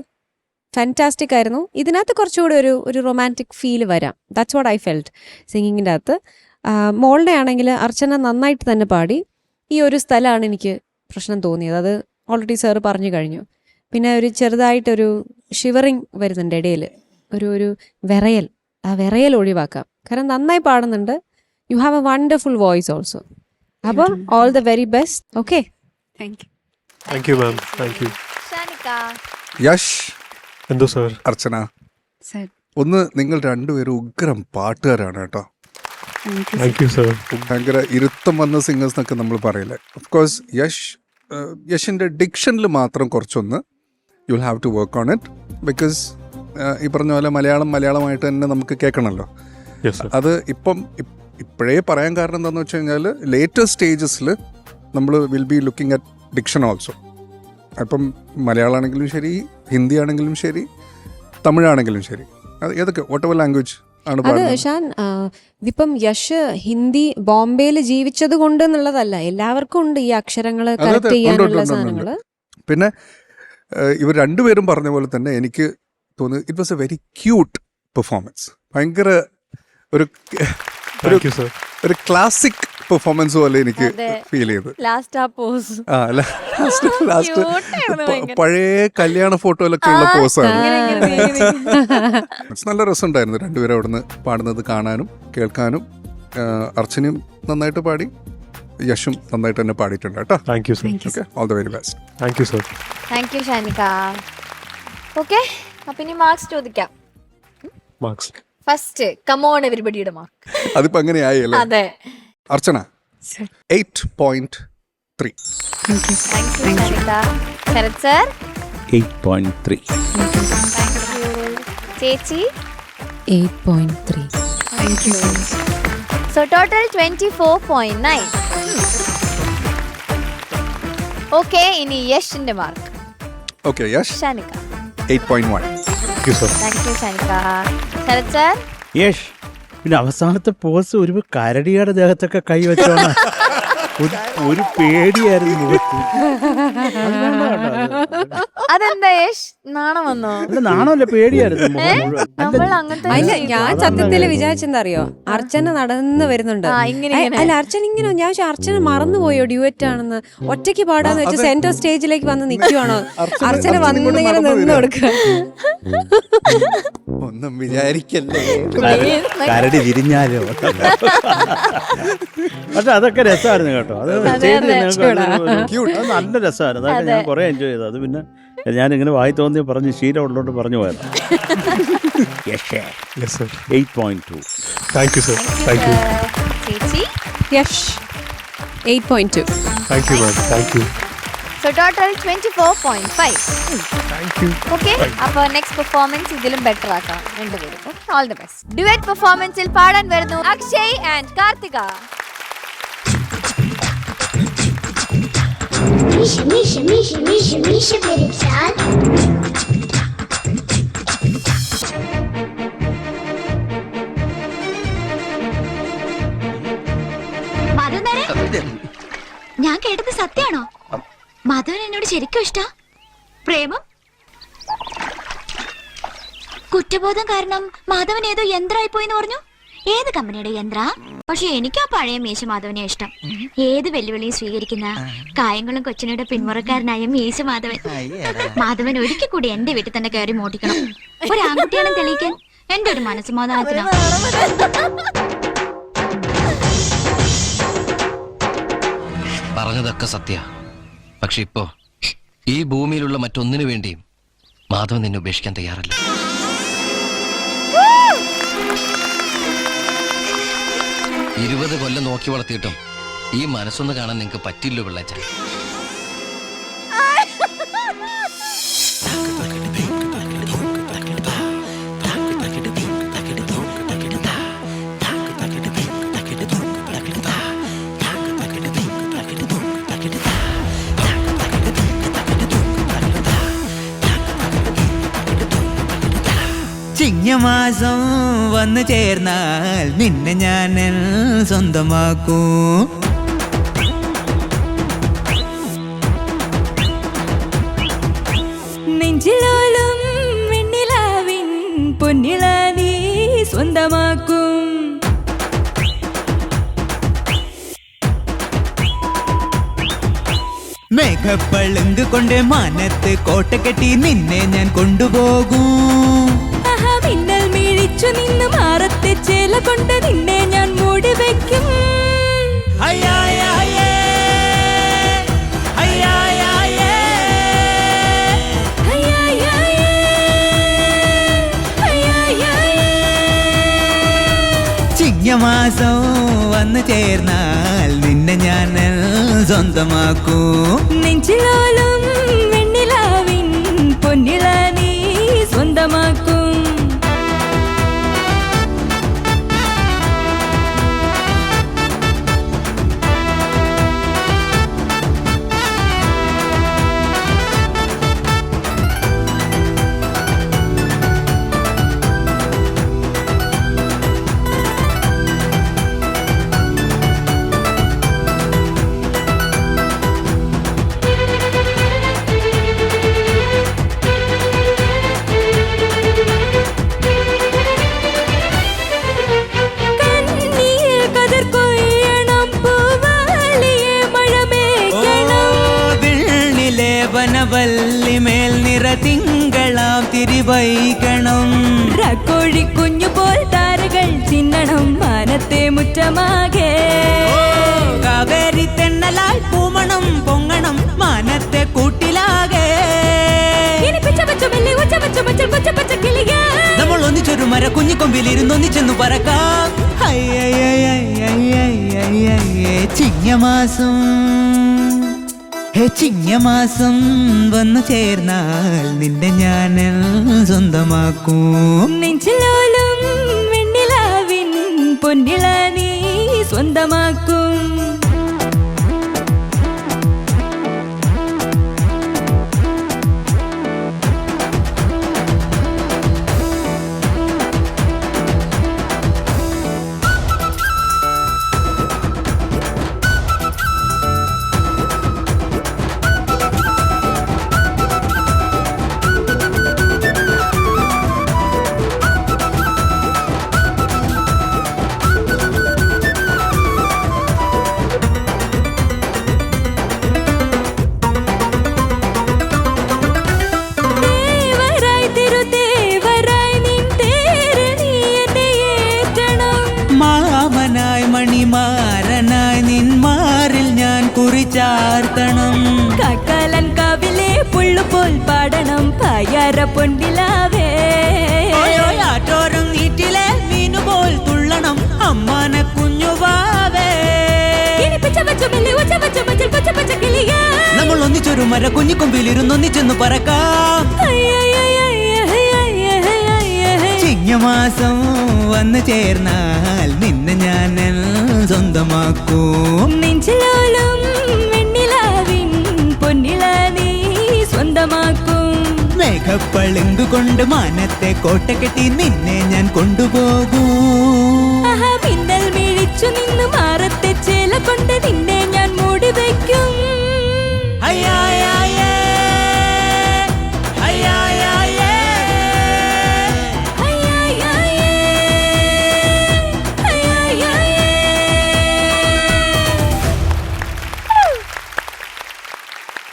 fantastic ആയിരുന്നു. ഇതിനകത്ത് കുറച്ചുകൂടി ഒരു റൊമാൻറ്റിക് ഫീൽ വരാം. ദാറ്റ്സ് വാട്ട് ഐ ഫെൽറ്റ് സിംഗിങ്ങിൻ്റെ അകത്ത്. മോളുടെ ആണെങ്കിൽ അർച്ചന നന്നായിട്ട് തന്നെ പാടി. ഈ ഒരു സ്ഥലമാണ് എനിക്ക് പ്രശ്നം തോന്നിയത്. അത് ഓൾറെഡി സാറ് പറഞ്ഞു കഴിഞ്ഞു. പിന്നെ ഒരു ചെറുതായിട്ടൊരു ഷിവറിങ് വരുന്നുണ്ട് ഇടയിൽ, ഒരു വിറയൽ. ആ വിറയൽ ഒഴിവാക്കാം. കാരണം നന്നായി പാടുന്നുണ്ട്. You have a wonderful voice also. അപ്പം all the very best. Okay, thank you ma'am. Thank you. Yash, എന്തോ സർ? അർച്ചന, ഒന്ന് നിങ്ങൾ രണ്ടുപേരും ഉഗ്രം പാട്ടുകാരാണ് കേട്ടോ. Thank you sir. ഭയങ്കര ഇരുത്തം വന്ന സിംഗേഴ്സ് എന്നൊക്കെ നമ്മൾ പറയില്ലേ. ഓഫ് കോഴ്സ് യഷിൻ്റെ ഡിക്ഷനിൽ മാത്രം കുറച്ചൊന്ന് you will have to work on it. Because ഈ പറഞ്ഞ പോലെ മലയാളമായിട്ട് തന്നെ നമുക്ക് കേൾക്കണമല്ലോ. അത് ഇപ്പോഴേ പറയാൻ കാരണം എന്താണെന്ന് വെച്ച് കഴിഞ്ഞാൽ ലേറ്റർ സ്റ്റേജസിൽ നമ്മൾ will be looking at diction also. അപ്പം മലയാളമാണെങ്കിലും ശരി, ഹിന്ദി ആണെങ്കിലും ശരി, തമിഴാണെങ്കിലും ശരി, അത് ഏതൊക്കെ വോട്ടെവർ ലാംഗ്വേജ് ആണ്. അത് ഷാൻ, ഇതിപ്പം യശ് ഹിന്ദി ബോംബെയിൽ ജീവിച്ചത് കൊണ്ട് എന്നുള്ളതല്ല, എല്ലാവർക്കും ഉണ്ട് ഈ അക്ഷരങ്ങൾ കറക്റ്റ് ചെയ്യാനുള്ള സാധനങ്ങൾ. പിന്നെ ഇവർ രണ്ടുപേരും പറഞ്ഞ പോലെ തന്നെ എനിക്ക് തോന്നുന്നു it was A very cute performance. ഭയങ്കര ഒരു ക്ലാസിക് പെർഫോമൻസ് പോലെ എനിക്ക് ഫീൽ ചെയ്തു. പഴയ കല്യാണ ഫോട്ടോയിലൊക്കെ ഉള്ള പോസാണ്. നല്ല രസമുണ്ടായിരുന്നു രണ്ടുപേരും അവിടുന്ന് പാടുന്നത് കാണാനും കേൾക്കാനും. അർച്ചനയും നന്നായിട്ട് പാടി, യശും നന്നായിട്ട് തന്നെ പാടിയിട്ടുണ്ട് കേട്ടോ. Thank you sir. Okay, all the very best. Thank you sir. Thank you Shanika. Okay, അപ്പൊ ഇനി മാർക്സ് ചോദിക്കാം. മാർക്സ് ഫസ്റ്റ് കമോൺ എവരിബഡിയുടെ മാർക്ക്. അതിപ്പോ അങ്ങനെയായി അല്ലേ? അതെ. അർച്ചന 8.3. ശരത് സർ 8.3. ചേച്ചി 8.3. So total 24.9. ഓക്കെ, ഇനി യഷിന്റെ mark. Okay, Yash Shanika. 8.1. Thank you sir. Thank you Shanika. Sharath sir. Yes, പിന്നെ അവസാനത്തെ പോസ് ഒരു കരടിയുടെ ദേഹത്തൊക്കെ കൈ വെച്ചോണ ഒരു പേടിയായിരുന്നു മുഖത്ത്. അത് വേണ്ട കേട്ടോ. അതെന്താ യഷ്, നാണം വന്നോ? അല്ല, നാണമല്ല, പേടിയായിരുന്നു മുഖം മുഴുവൻ. നമ്മൾ അങ്ങനത്തെ അല്ല, ഞാൻ സത്യത്തില് വിചാരിച്ചെന്താ അറിയോ, അർച്ചന നടന്ന് വരുന്നുണ്ട്. ഇങ്ങനെ അല്ല, അർച്ചന ഇങ്ങനെ, ഞാൻ വിചാരിച്ചു അർച്ചന മറന്നുപോയോ ഡ്യൂറ്റ് ആണെന്ന്. ഒറ്റയ്ക്ക് പാടാന്ന് വെച്ച് സെന്റർ സ്റ്റേജിലേക്ക് വന്ന് നിൽക്കുവാണോ? അർച്ചന വന്നിങ്ങനെ നിന്ന് കൊടുക്കുക. ഒന്നും വിചാരിക്കല്ലേ. കരടി വിരിഞ്ഞാലോ. പക്ഷെ അതൊക്കെ രസമായിരുന്നു കേട്ടോ. അത് സ്റ്റേജിൽ അത് നല്ല രസമായിരുന്നു. അതൊക്കെ ഞാൻ കുറെ എൻജോയ് ചെയ്തു. അത് പിന്നെ ഞാനിങ്ങനെ വായി തോന്നി പറഞ്ഞ് ശീലമുള്ളോട്ട് പറഞ്ഞു പോയത്. 8.2. Thank you sir. Thank you. ചേച്ചി. യഷ് 8.2. Thank you ma'am. Thank you. So total 24.5. Thank you. Okay, അപ്പൊ നെക്സ്റ്റ് പെർഫോമൻസ് ഇതിലും ബെറ്റർ ആക്കാം രണ്ടുപേരും. All the best. ഡ്യുവറ്റ് പെർഫോമൻസിൽ പാടാൻ വരുന്നു അക്ഷയ് ആൻഡ് കാർത്തിക. Миша, Миша, Миша, Миша, Миша переписал. ഞാൻ കേട്ടത് സത്യാണോ? മാധവൻ എന്നോട് ശരിക്കും ഇഷ്ടാ? പ്രേമം? കുറ്റബോധം കാരണം മാധവൻ ഏതോ യന്ത്രമായി പോയിന്ന് പറഞ്ഞു. ഏത് കമ്പനിയുടെ യന്ത്ര? പക്ഷെ എനിക്ക് ആ പഴയ മീശ മാധവനെ ഇഷ്ടം. ഏത് വെല്ലുവിളിയും സ്വീകരിക്കുന്ന കായംകുളം കൊച്ചിനയുടെ പിന്മുറക്കാരനായ മീശ മാധവൻ. മാധവൻ ഒരിക്കൽ കൂടി എന്റെ വീട്ടിൽ തന്നെ കയറി മോട്ടിക്കണം. ഒരു ആൺകുട്ടിയാണെന്ന് തെളിയിക്കാൻ എന്റെ ഒരു മനസ്സമാധാനത്തിനാ. പറഞ്ഞതൊക്കെ സത്യ. പക്ഷെ ഇപ്പോ ഈ ഭൂമിയിലുള്ള മറ്റൊന്നിനു വേണ്ടിയും മാധവൻ നിന്നെ ഉപേക്ഷിക്കാൻ തയ്യാറല്ല. 20 കൊല്ലം നോക്കി വളർത്തിയിട്ടും ഈ മനസ്സൊന്ന് കാണാൻ നിങ്ങൾക്ക് പറ്റില്ലോ പിള്ളേച്ച. ചിങ്ങമാസം വന്നു ചേർന്നാൽ നിന്നെ ഞാൻ സ്വന്തമാക്കൂ. നെഞ്ചിലോലും വെണ്ണിലാവിൻ പൊന്നിള നീ സ്വന്തമാക്കും. മേഘപ്പളുങ്ക് കൊണ്ട് മാനത്ത് കോട്ട കെട്ടി നിന്നെ ഞാൻ കൊണ്ടുപോകും. മിന്നൽ മിഴിച്ചു നിന്ന് മാറത്തെ ചേല കൊണ്ട് നിന്നെ ഞാൻ മൂടി വെക്കും. ചിങ്ങമാസം വന്നു ചേർന്നാൽ നിന്നെ ഞാൻ സ്വന്തമാക്കൂ. നെഞ്ചിലോലും വെണ്ണിലാവിൻ പൊന്നിള നീ സ്വന്തമാക്കും. വല്ലിമേൽ നിറ തിങ്കളാം തിരിവൈകണം. കോഴി കുഞ്ഞു പോൽ താരകൾ ചിന്നണം മാനത്തെ മുറ്റമാകെ. കാവേരി തെന്നലാൽ പൂമണം പൊങ്ങണം മാനത്തെ കൂട്ടിലാകെ. നമ്മൾ ഒന്നിച്ചൊരു മര കുഞ്ഞിക്കൊമ്പിലിരുന്നൊന്നിച്ചെന്നു പറക്കാം. ചിങ്ങമാസം ചിങ്ങമാസം വന്നു ചേർന്നാൽ നിന്നെ ഞാൻ സ്വന്തമാക്കും. നെഞ്ചിലോലും വെണ്ണിലാവിൻ പൊന്നിള നീ ചാർത്തണം. കാക്കാലൻ കാവിലെ പുള്ളുപോൽ പാടണം പായാര പൊണ്ടിലാവേ. ആറ്റോരം നീറ്റിലെ മീനുപോൽ തുള്ളണം അമ്മാന കുഞ്ഞുവാവേ. നമ്മൾ ഒന്നിച്ചൊരു മര കുഞ്ഞിക്കൊമ്പിലിരുന്നൊന്നിച്ചെന്ന് പറക്കാം. ചിങ്ങമാസം വന്നു ചേർന്നാൽ നിന്നെ ഞാൻ സ്വന്തമാക്കും. നെഞ്ചിലോലും വെണ്ണിലാവിൻ പൊന്നില നീ സ്വന്തമാക്കും. മേഘപ്പളുങ്ക് കൊണ്ട് മാനത്തെ കോട്ട കെട്ടി നിന്നെ ഞാൻ കൊണ്ടുപോകും. മിന്നൽ മിഴിച്ചു നിന്ന് മാറത്തെ ചേല കൊണ്ട് നിന്നെ ഞാൻ മൂടി വയ്ക്കും.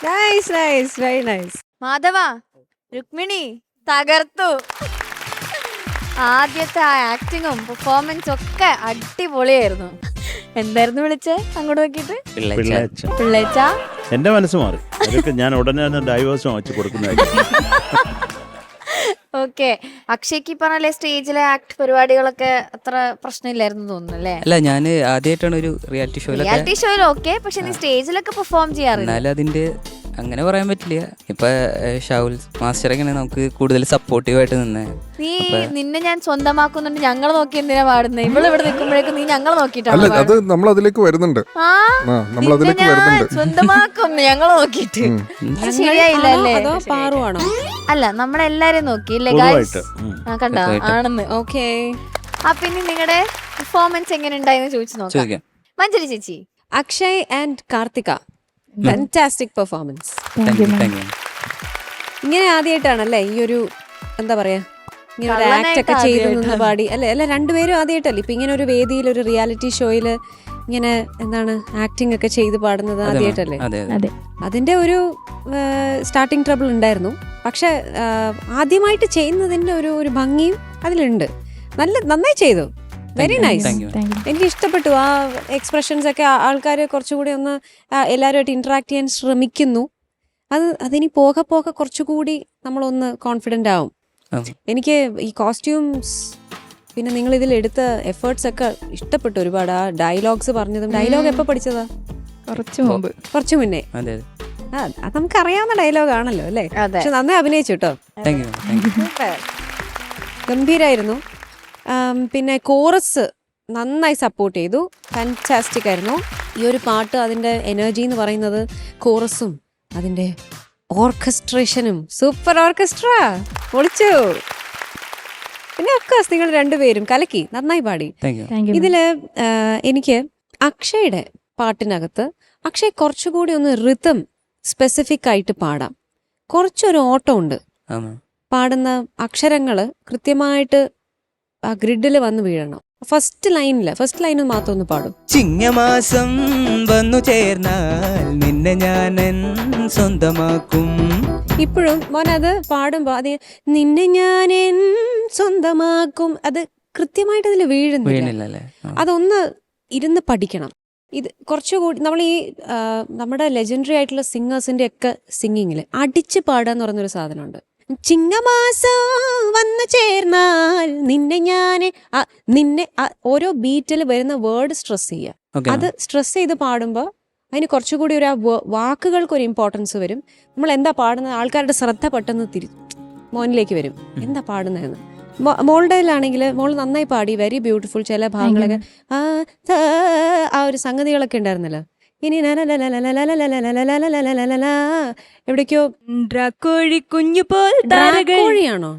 Nice nice very nice. Madhava, Rukmini തകർത്തു. ആദ്യത്തെ ആ ആക്ടിങ്ങും പെർഫോമൻസും ഒക്കെ അടിപൊളിയായിരുന്നു. എന്തായിരുന്നു വിളിച്ചേ അങ്ങോട്ട് നോക്കിയിട്ട്? പിള്ളേച്ച. പിള്ളേച്ച. എന്റെ മനസ്സ് മാറി. അതൊക്കെ ഞാൻ ഉടനെ തന്നെ ഡൈവേഴ്സ് വാങ്ങിച്ചു കൊടുക്കുന്നതായിരിക്കും. ഓക്കെ, അക്ഷയ്ക്ക് പറഞ്ഞല്ലേ സ്റ്റേജിലെ ആക്ട് പരിപാടികളൊക്കെ അത്ര പ്രശ്നമില്ലായിരുന്നു തോന്നുന്നു അല്ലേ? അല്ല, ഞാൻ ആദ്യമായിട്ടാണ് ഒരു റിയാലിറ്റി ഷോയിൽ ഓക്കെ, പക്ഷെ നീ സ്റ്റേജിലൊക്കെ പെർഫോം ചെയ്യാറില്ല. എന്നാലും അതിന്റെ അങ്ങനെ പറയാൻ പറ്റില്ല. ഇപ്പൊ ഷൗൽ മാസ്റ്ററൊക്കെയാണ് നമുക്ക് കൂടുതൽ സപ്പോർട്ടീവായിട്ട് നിന്നേ. നീ നിന്നെ ഞാൻ സ്വന്തമാക്കുന്നുണ്ട് ഞങ്ങൾ നോക്കി എന്തിനാ പാടുന്നത്? ഇവിടെ നിൽക്കുമ്പോഴേക്കും നീ ഞങ്ങൾ നോക്കിട്ടാണ്. അല്ല, അത് നമ്മൾ അതിലേക്ക് വരുന്നുണ്ട്. നമ്മൾ അതിലേക്ക് വരുന്നുണ്ട്. സ്വന്തമാക്കും ഞങ്ങൾ നോക്കിട്ട്. ശരിയായില്ല അല്ലേ? അതോ പാറുവാണോ? അല്ല, നമ്മളെല്ലാരും നോക്കി ഇല്ലേ ഗൈസ്? കണ്ടോ ആണെന്ന്. ഓക്കെ, പിന്നെ നിങ്ങളുടെ പെർഫോമൻസ് എങ്ങനെ ഉണ്ടായെന്ന് ചോദിച്ചു നോക്കാം. മഞ്ജരി ചേച്ചി. Akshay and Karthika, fantastic performance. ഇങ്ങനെ ആദ്യമായിട്ടാണല്ലേ ഈ ഒരു എന്താ പറയാ ഇങ്ങനെ ഒരു ആക്ട് ഒക്കെ ചെയ്തു നിന്ന് പാടി അല്ലെ? അല്ല, രണ്ടുപേരും ആദ്യമായിട്ടല്ലേ ഇപ്പൊ ഇങ്ങനെ ഒരു വേദിയിൽ ഒരു റിയാലിറ്റി ഷോയില് ഇങ്ങനെ എന്താണ് ആക്ടിങ് ഒക്കെ ചെയ്ത് പാടുന്നത് ആദ്യമായിട്ടല്ലേ? അതിന്റെ ഒരു സ്റ്റാർട്ടിങ് ട്രബിൾ ഉണ്ടായിരുന്നു. പക്ഷെ ആദ്യമായിട്ട് ചെയ്യുന്നതിന്റെ ഒരു ഭംഗിയും അതിലുണ്ട്. നന്നായി ചെയ്തു. Very nice. എനിക്ക് ഇഷ്ടപ്പെട്ടു ആ എക്സ്പ്രഷൻസ് ഒക്കെ. ആൾക്കാർ കുറച്ചുകൂടി ഒന്ന് എല്ലാവരുമായിട്ട് ഇന്ററാക്ട് ചെയ്യാൻ ശ്രമിക്കുന്നു. അതിനി പോകെ കുറച്ചുകൂടി നമ്മളൊന്ന് കോൺഫിഡന്റ് ആവും. എനിക്ക് ഈ കോസ്റ്റ്യൂംസ് പിന്നെ നിങ്ങൾ ഇതിൽ എടുത്ത എഫേർട്സ് ഒക്കെ ഇഷ്ടപ്പെട്ടു ഒരുപാട്. ആ ഡയലോഗ്സ് പറഞ്ഞതും. ഡയലോഗ് എപ്പോ പഠിച്ചതാ? കുറച്ചു മുന്നേ. അത് നമുക്ക് അറിയാവുന്ന ഡയലോഗ് ആണല്ലോ അല്ലേ? പക്ഷെ നന്നായി അഭിനയിച്ചു കേട്ടോ. ഗംഭീരായിരുന്നു. പിന്നെ കോറസ് നന്നായി സപ്പോർട്ട് ചെയ്തു. ഫാന്റാസ്റ്റിക് ആയിരുന്നു ഈ ഒരു പാട്ട്. അതിൻ്റെ എനർജി എന്ന് പറയുന്നത് കോറസും അതിൻ്റെ ഓർക്കസ്ട്രേഷനും. സൂപ്പർ ഓർക്കസ്ട്ര, പൊളിച്ചു. പിന്നെ ഒക്കോഴ്സ് നിങ്ങൾ രണ്ടുപേരും കലക്കി നന്നായി പാടി. ഇതില് എനിക്ക് അക്ഷയുടെ പാട്ടിനകത്ത് അക്ഷയ് കുറച്ചുകൂടി ഒന്ന് റിതം സ്പെസിഫിക് ആയിട്ട് പാടാം. കുറച്ചൊരു ഓട്ടം ഉണ്ട്. പാടുന്ന അക്ഷരങ്ങള് കൃത്യമായിട്ട് ആ ഗ്രിഡിൽ വന്ന് വീഴണം. ഫസ്റ്റ് ലൈൻ മാത്രം ഒന്ന് പാടും. ചിങ്ങമാസം വന്നു ചേർന്നാൽ നിന്നെ ഞാൻ സ്വന്തമാക്കും. ഇപ്പോഴും മോനത് പാടുമ്പോ അത് നിന്നെ ഞാൻ സ്വന്തമാക്കും അത് കൃത്യമായിട്ട് അതിൽ വീഴുന്നില്ല. അതൊന്ന് ഇരുന്ന് പഠിക്കണം. ഇത് കുറച്ചുകൂടി നമ്മൾ ഈ നമ്മുടെ ലെജൻഡറി ആയിട്ടുള്ള സിംഗേഴ്സിന്റെ ഒക്കെ സിംഗിങ്ങില് അടിച്ച് പാടുക എന്ന് പറയുന്നൊരു സാധനമുണ്ട്. ചിങ്ങമാസം വന്നു ചേർന്നാൽ നിന്നെ ഓരോ ബീറ്റിൽ വരുന്ന വേർഡ് സ്ട്രെസ് ചെയ്യുക. അത് സ്ട്രെസ് ചെയ്ത് പാടുമ്പോൾ അതിന് കുറച്ചുകൂടി ഒരു വാക്കുകൾക്ക് ഒരു ഇമ്പോർട്ടൻസ് വരും. നമ്മൾ എന്താ പാടുന്നത് ആൾക്കാരുടെ ശ്രദ്ധ പെട്ടെന്ന് മോനിലേക്ക് വരും. എന്താ പാടുന്നതെന്ന്. മോളുടെയിലാണെങ്കിൽ മോൾ നന്നായി പാടി. Very beautiful. ചില ഭാഗങ്ങളൊക്കെ ആ ഒരു സംഗതികളൊക്കെ ഉണ്ടായിരുന്നല്ലോ. ഇനി എവിടേക്കോ കോഴി കുഞ്ഞു പോൽ കോഴിയാണോ?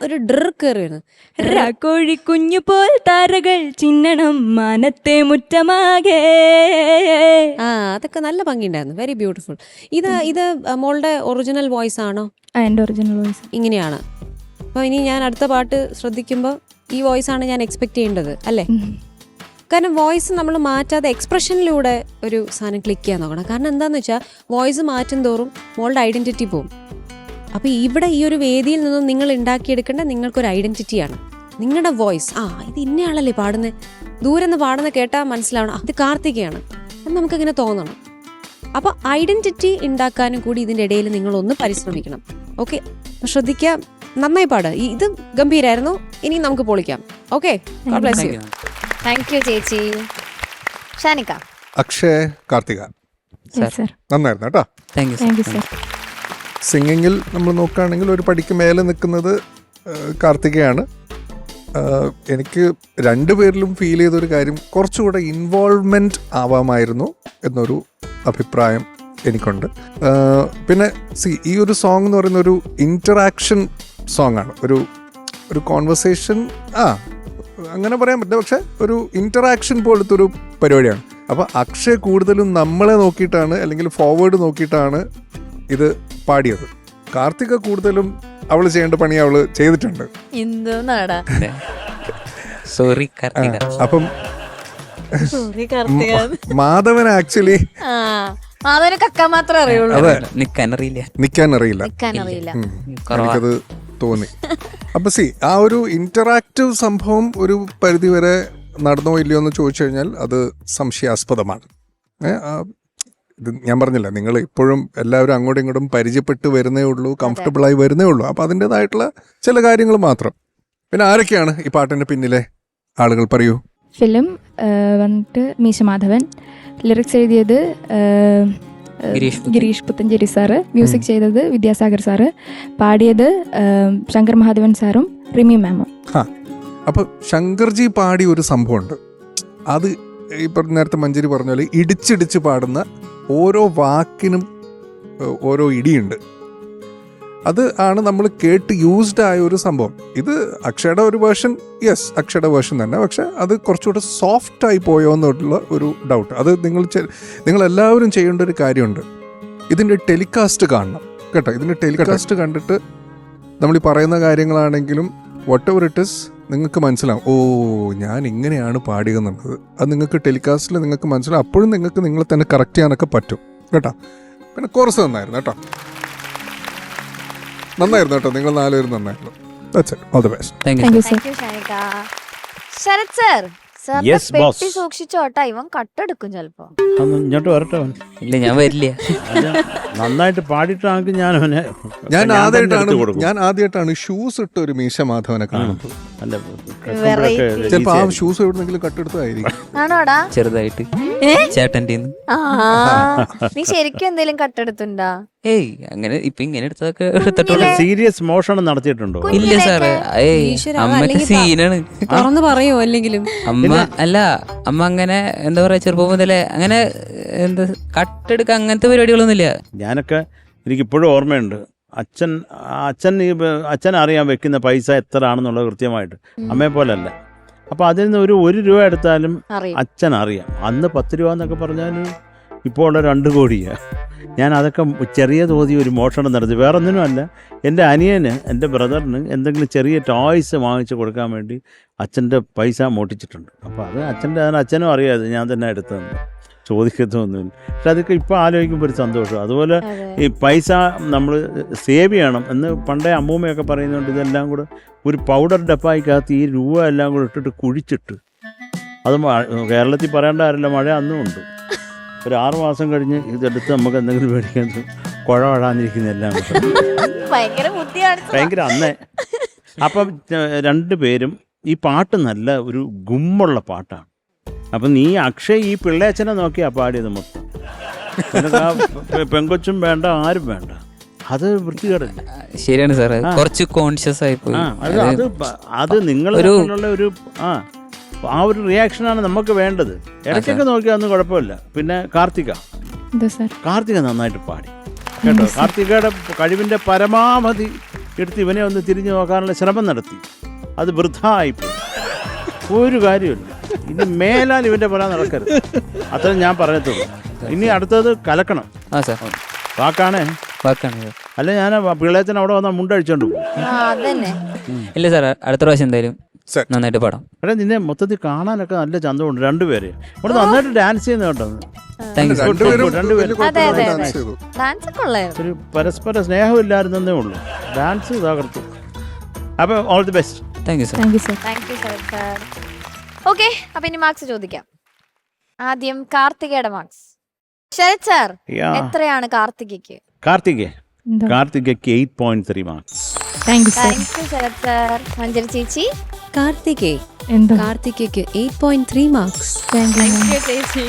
ഒരു ഡ്ര കയറി വരുന്നു. കോഴി കുഞ്ഞു പോൽ താരകൾ ചിന്നണം മാനത്തെ മുറ്റമാകെ. അതൊക്കെ നല്ല ഭംഗിയുണ്ടായിരുന്നു. Very beautiful. ഇത് മോളുടെ ഒറിജിനൽ വോയിസ് ആണോ? എൻ്റെ ഒറിജിനൽ വോയിസ് ഇങ്ങനെയാണ്. അപ്പോൾ ഇനി ഞാൻ അടുത്ത പാട്ട് ശ്രദ്ധിക്കുമ്പോൾ ഈ വോയിസ് ആണ് ഞാൻ എക്സ്പെക്ട് ചെയ്യേണ്ടത് അല്ലേ? കാരണം വോയിസ് നമ്മൾ മാറ്റാതെ എക്സ്പ്രഷനിലൂടെ ഒരു സാധനം ക്ലിക്ക് ചെയ്യാൻ നോക്കണം. കാരണം എന്താണെന്ന് വെച്ചാൽ വോയിസ് മാറ്റും തോറും മോളുടെ ഐഡൻറ്റിറ്റി പോകും. അപ്പോൾ ഇവിടെ ഈ ഒരു വേദിയിൽ നിന്നും നിങ്ങൾ ഉണ്ടാക്കിയെടുക്കേണ്ട നിങ്ങൾക്കൊരു ഐഡൻറ്റിറ്റിയാണ് നിങ്ങളുടെ വോയിസ്. ഇത് ഇന്നയാളല്ലേ പാടുന്നത്. ദൂരെ നിന്ന് പാടുന്ന കേട്ടാൽ മനസ്സിലാവണം അത് കാർത്തികയാണ്. എന്ന് നമുക്കിങ്ങനെ തോന്നണം. അപ്പോൾ ഐഡന്റിറ്റി ഉണ്ടാക്കാനും കൂടി ഇതിൻ്റെ ഇടയിൽ നിങ്ങളൊന്ന് പരിശ്രമിക്കണം. ഓക്കെ, ശ്രദ്ധിക്കാം, നന്നായി പാട്. ഇത് ഗംഭീരായിരുന്നു, ഇനി നമുക്ക് പൊളിക്കാം. Okay, god bless you. Thank you ചേച്ചി. ഷാനിക്ക. അക്ഷയ്, കാർത്തിക നന്നായിരുന്നു കേട്ടോ. Thank you sir. സിംഗിങ്ങിൽ നമ്മൾ നോക്കുകയാണെങ്കിൽ ഒരു പടിക്ക് മേലെ നിൽക്കുന്നത് കാർത്തികയാണ്. എനിക്ക് രണ്ടുപേരിലും ഫീൽ ചെയ്തൊരു കാര്യം, കുറച്ചുകൂടെ ഇൻവോൾവ്മെന്റ് ആവാമായിരുന്നു എന്നൊരു അഭിപ്രായം എനിക്കുണ്ട്. പിന്നെ ഈ ഒരു സോങ് എന്ന് പറയുന്ന ഒരു ഇന്ററാക്ഷൻ സോങ് ആണ്, ഒരു കോൺവെർസേഷൻ, അങ്ങനെ പറയാൻ പറ്റില്ല, പക്ഷെ ഒരു ഇന്ററാക്ഷൻ പോലത്തെ ഒരു പരിപാടിയാണ്. അപ്പോൾ അക്ഷയ് കൂടുതലും നമ്മളെ നോക്കിയിട്ടാണ് അല്ലെങ്കിൽ ഫോർവേഡ് നോക്കിയിട്ടാണ് ഇത് പാടിയത്. കാർത്തിക കൂടുതലും അവള് ചെയ്യേണ്ട പണി അവള് ചെയ്തിട്ടുണ്ട്. സോറി കാർത്തിക. അപ്പം മാധവൻ ആക്ച്വലി മാധവന് കക്കാൻ മാത്രമേ അറിയുള്ളൂ, അതെ, നിക്കാൻ അറിയില്ല. എനിക്കത് തോന്നി. അപ്പൊ ആ ഒരു ഇന്ററാക്റ്റീവ് സംഭവം ഒരു പരിധി വരെ നടന്നോ ഇല്ലയോ എന്ന് ചോദിച്ചു കഴിഞ്ഞാൽ അത് സംശയാസ്പദമാണ്. ഇത് ഞാൻ പറഞ്ഞില്ല, നിങ്ങൾ ഇപ്പോഴും എല്ലാവരും അങ്ങോട്ടും ഇങ്ങോട്ടും പരിചയപ്പെട്ട് വരുന്നേ ഉള്ളൂ, കംഫർട്ടബിളായി വരുന്നേ ഉള്ളൂ. അപ്പോൾ അതിൻ്റെതായിട്ടുള്ള ചില കാര്യങ്ങൾ മാത്രം. പിന്നെ ആരൊക്കെയാണ് ഈ പാട്ടിൻ്റെ പിന്നിലെ ആളുകൾ, പറയൂ. ഫിലിം വന്നിട്ട് മീശ മാധവൻ, ലിറിക്സ് എഴുതിയത് ഗിരീഷ് പുത്തഞ്ചേരി സാറ്, മ്യൂസിക് ചെയ്തത് വിദ്യാസാഗർ സാറ്, പാടിയത് ശങ്കർ മഹാദേവൻ സാറും റിമി മാമും. അപ്പോൾ ശങ്കർജി പാടിയ ഒരു സംഭവമുണ്ട്, അത് ഈ നേരത്തെ മഞ്ജരി പറഞ്ഞ പോലെ ഇടിച്ചിടിച്ച് പാടുന്ന ഓരോ വാക്കിനും ഓരോ ഇടിയുണ്ട്. അത് ആണ് നമ്മൾ കേട്ട് യൂസ്ഡ് ആയ ഒരു സംഭവം. ഇത് അക്ഷയുടെ ഒരു വേർഷൻ, യെസ് അക്ഷയുടെ വേർഷൻ തന്നെ, പക്ഷെ അത് കുറച്ചുകൂടെ സോഫ്റ്റ് ആയി പോയോ എന്നുള്ള ഒരു ഡൗട്ട്. അത് നിങ്ങൾ എല്ലാവരും ചെയ്യേണ്ട ഒരു കാര്യമുണ്ട്, ഇതിൻ്റെ ടെലികാസ്റ്റ് കാണണം കേട്ടോ. ഇതിൻ്റെ ടെലികാസ്റ്റ് കണ്ടിട്ട് നമ്മൾ ഈ പറയുന്ന കാര്യങ്ങളാണെങ്കിലും വാട്ട് എവർ ഇറ്റ് ഇസ് നിങ്ങൾക്ക് മനസ്സിലാവും, ഓ ഞാൻ ഇങ്ങനെയാണ് പാടിയെന്നുള്ളത്. അത് നിങ്ങൾക്ക് ടെലികാസ്റ്റിൽ നിങ്ങൾക്ക് മനസ്സിലാവും. അപ്പോഴും നിങ്ങൾക്ക് നിങ്ങളെ തന്നെ കറക്റ്റ് ചെയ്യാനൊക്കെ പറ്റും കേട്ടോ. പിന്നെ കോറസ് നന്നായിരുന്നു കേട്ടോ, നന്നായിരുന്നു കേട്ടോ, നിങ്ങൾ നാലുപേരും നന്നായിരുന്നു. That's it. All the best. Thank you, sir. Sarath sir, Yes, boss. പെട്ടി സൂക്ഷിച്ചോട്ടാ, ഇവൻ കട്ടെടുക്കും ചിലപ്പോ. ഇങ്ങോട്ട് വരട്ടെ അവൻ. ഇല്ല, ഞാൻ വരില്ല. നന്നായിട്ട് പാടിയിട്ടാണെങ്കിൽ ഞാൻ ആദ്യമായിട്ടാണ് ഷൂസ് ഇട്ട് ഒരു മീശ മാധവനെ കാണുന്നത്. അല്ല, ചിലപ്പോ ആ ഷൂസ് എവിടെന്നെങ്കിലും കട്ടെടുത്തായിരിക്കും. ആണോടാ? ചെറുതായിട്ട് ചേട്ടൻ്റെ. നീ ശരിക്കും എന്തെങ്കിലും കട്ടെടുത്തുണ്ടാ? ഏയ് അങ്ങനെ ഇപ്പൊ ഇങ്ങനെ എടുത്തതൊക്കെ എടുത്തിട്ടുള്ള. സീരിയസ് മോഷണം നടത്തിയിട്ടുണ്ടോ? ഇല്ല സാറേ, അമ്മക്ക് സീനാണ്. തുറന്ന് പറയോ? അല്ലെങ്കിലും അമ്മ അങ്ങനെ എന്താ പറയാ, ചെറുപ്പം മുതലേ അങ്ങനെ എന്താ കട്ടെടുക്കുക അങ്ങനത്തെ പരിപാടികളൊന്നുമില്ല. ഞാനൊക്കെ എനിക്കിപ്പോഴും ഓർമ്മയുണ്ട്, അച്ഛൻ അറിയാൻ വെക്കുന്ന പൈസ എത്ര ആണെന്നുള്ളത് കൃത്യമായിട്ട്, അമ്മയെ പോലെ അല്ല. അപ്പോൾ അതിൽ നിന്ന് ഒരു രൂപ എടുത്താലും അച്ഛൻ അറിയാം. അന്ന് 10 രൂപ എന്നൊക്കെ പറഞ്ഞാൽ ഇപ്പോൾ ഉള്ള 2 കോടിയാണ്. ഞാൻ അതൊക്കെ ചെറിയ തോതി ഒരു മോഷണം നടത്തി, വേറെ ഒന്നിനും അല്ല. എൻ്റെ അനിയന്, എൻ്റെ ബ്രദറിന് എന്തെങ്കിലും ചെറിയ ടോയ്സ് വാങ്ങിച്ച് കൊടുക്കാൻ വേണ്ടി അച്ഛൻ്റെ പൈസ മോട്ടിച്ചിട്ടുണ്ട്. അപ്പോൾ അത് അച്ഛനും അറിയാതെ ഞാൻ തന്നെ എടുത്തതെന്ന് ചോദിക്കത്തൊന്നുമില്ല. പക്ഷെ അതൊക്കെ ഇപ്പോൾ ആലോചിക്കുമ്പോൾ ഒരു സന്തോഷം. അതുപോലെ ഈ പൈസ നമ്മൾ സേവ് ചെയ്യണം എന്ന് പണ്ടേ അമ്മൂമ്മയൊക്കെ പറയുന്നുണ്ട്. ഇതെല്ലാം കൂടെ ഒരു പൗഡർ ഡപ്പായിക്കകത്ത് ഈ രൂപ എല്ലാം കൂടെ ഇട്ടിട്ട് കുഴിച്ചിട്ട്, അത് കേരളത്തിൽ പറയേണ്ട കാര്യമില്ല, മഴ അന്നും ഉണ്ട്. ഒരു 6 മാസം കഴിഞ്ഞ് ഇതെടുത്ത് നമുക്ക് എന്തെങ്കിലും മേടിക്കാൻ കുഴവഴാന്നിരിക്കുന്നതെല്ലാം ഭയങ്കര അന്നേ. അപ്പം 2 പേരും ഈ പാട്ട് നല്ല ഒരു ഗുമ്മുള്ള പാട്ടാണ്. അപ്പം നീ അക്ഷയ് ഈ പിള്ളേച്ചനെ നോക്കിയാ പാടിയത് മൊത്തം. പെങ്കൊച്ചും വേണ്ട, ആരും വേണ്ട, അത് വൃത്തികേടല്ല. ശരിയാണ് സാറേ, കുറച്ച് കോൺഷ്യസ് ആയി പോയി. അത് നിങ്ങൾ ഒരു ആ ഒരു റിയാക്ഷനാണ് നമുക്ക് വേണ്ടത്. ഇടയ്ക്കൊക്കെ നോക്കിയാൽ ഒന്നും കുഴപ്പമില്ല. പിന്നെ കാർത്തിക നന്നായിട്ട് പാടി കേട്ടോ. കാർത്തികയുടെ കഴിവിൻ്റെ പരമാവധി എടുത്ത് ഇവനെ ഒന്ന് തിരിഞ്ഞു നോക്കാനുള്ള ശ്രമം നടത്തി. അത് വൃഥായിപ്പോയി, ഒരു കാര്യമില്ല. ഇനി മേലാൽ ഇവൻ്റെ പോലെ നടക്കരുത്, അത്രയും ഞാൻ പറയത്തുള്ളൂ. ഇനി അടുത്തത് കലക്കണം. വാക്കാണേ, അല്ല ഞാൻ പിള്ളേച്ചൻ അവിടെ വന്നാൽ മുണ്ടഴിച്ചോണ്ട് പോകും. ഇല്ല സാർ, അടുത്ത പ്രാവശ്യം എന്തായാലും നന്നായിട്ട് പാടാം. എടാ, നിന്നെ മൊത്തത്തിൽ കാണാനൊക്കെ നല്ല ചന്തമുണ്ട്. 2 പേര് ഇവിടെ നന്നായിട്ട് ഡാൻസ് ചെയ്യുന്ന കേട്ടോ. ഒരു പരസ്പര സ്നേഹമില്ലായിരുന്നേ ഉള്ളൂ, ഡാൻസ് തകർത്തു. അപ്പൊ all the best. Thank you sir. Okay, അപ്പൊ ഇനി മാർക്സ് ചോദിക്കാം. ആദ്യം കാർത്തികയുടെ മാർക്സ്. Sharath sir, Yeah. എത്രയാണ് കാർത്തികയ്ക്ക്? കാർത്തികയ്ക്ക് 8.3 marks. Thank you sir. Thank you Sharath sir. Manjari ചേച്ചി. എന്തോ കാർത്തികയ്ക്ക് 8.3 marks. Thank you Thank you, ചേച്ചി.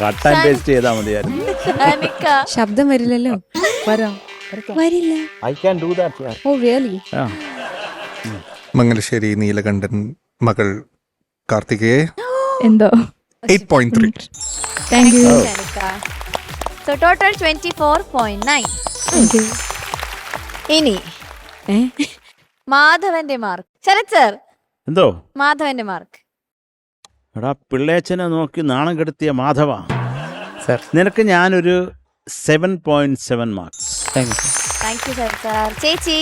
കട്ട് ആൻഡ് പേസ്റ്റ് ചെയ്താൽ മതിയായിരുന്നു. ഷാനിക്ക. ശബ്ദം വരില്ലല്ലോ. വരില്ല. I can do that. Oh really? Mangalassery Neelakandan മകൾ കാർത്തികയെ എന്തോ 8.3. Thank you. Shanika. So total 24.9. Thank you. ഇനി മാധവന്റെ മാർക്ക്. ശരത് സാർ, എന്തോ മാധവന്റെ മാർക്ക്. എടാ പിള്ളേച്ചനെ നോക്കി നാണം കെടുത്തിയ മാധവ, സർ നിനക്ക് ഞാനൊരു 7.7 marks. Thank you. Thank you Sharath sir. ചേച്ചി.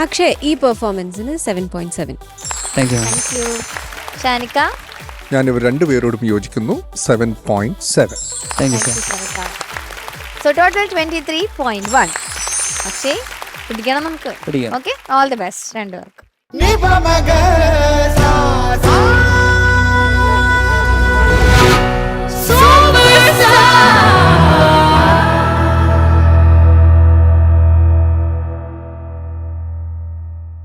അക്ഷയ് ഈ പെർഫോമൻസിന് 7.7. Thank you. Thank you. Shanika. ഞാൻ ഇവർ രണ്ടുപേരോടും യോജിക്കുന്നു. 7.7. Thank you sir. So total 23.1. പക്ഷേ പിടിക്കണം നമുക്ക്. പിടിക്കാം. ഓക്കെ, ഓൾ ദി ബെസ്റ്റ് രണ്ടുപേർക്കും. Ni pa maga sa sa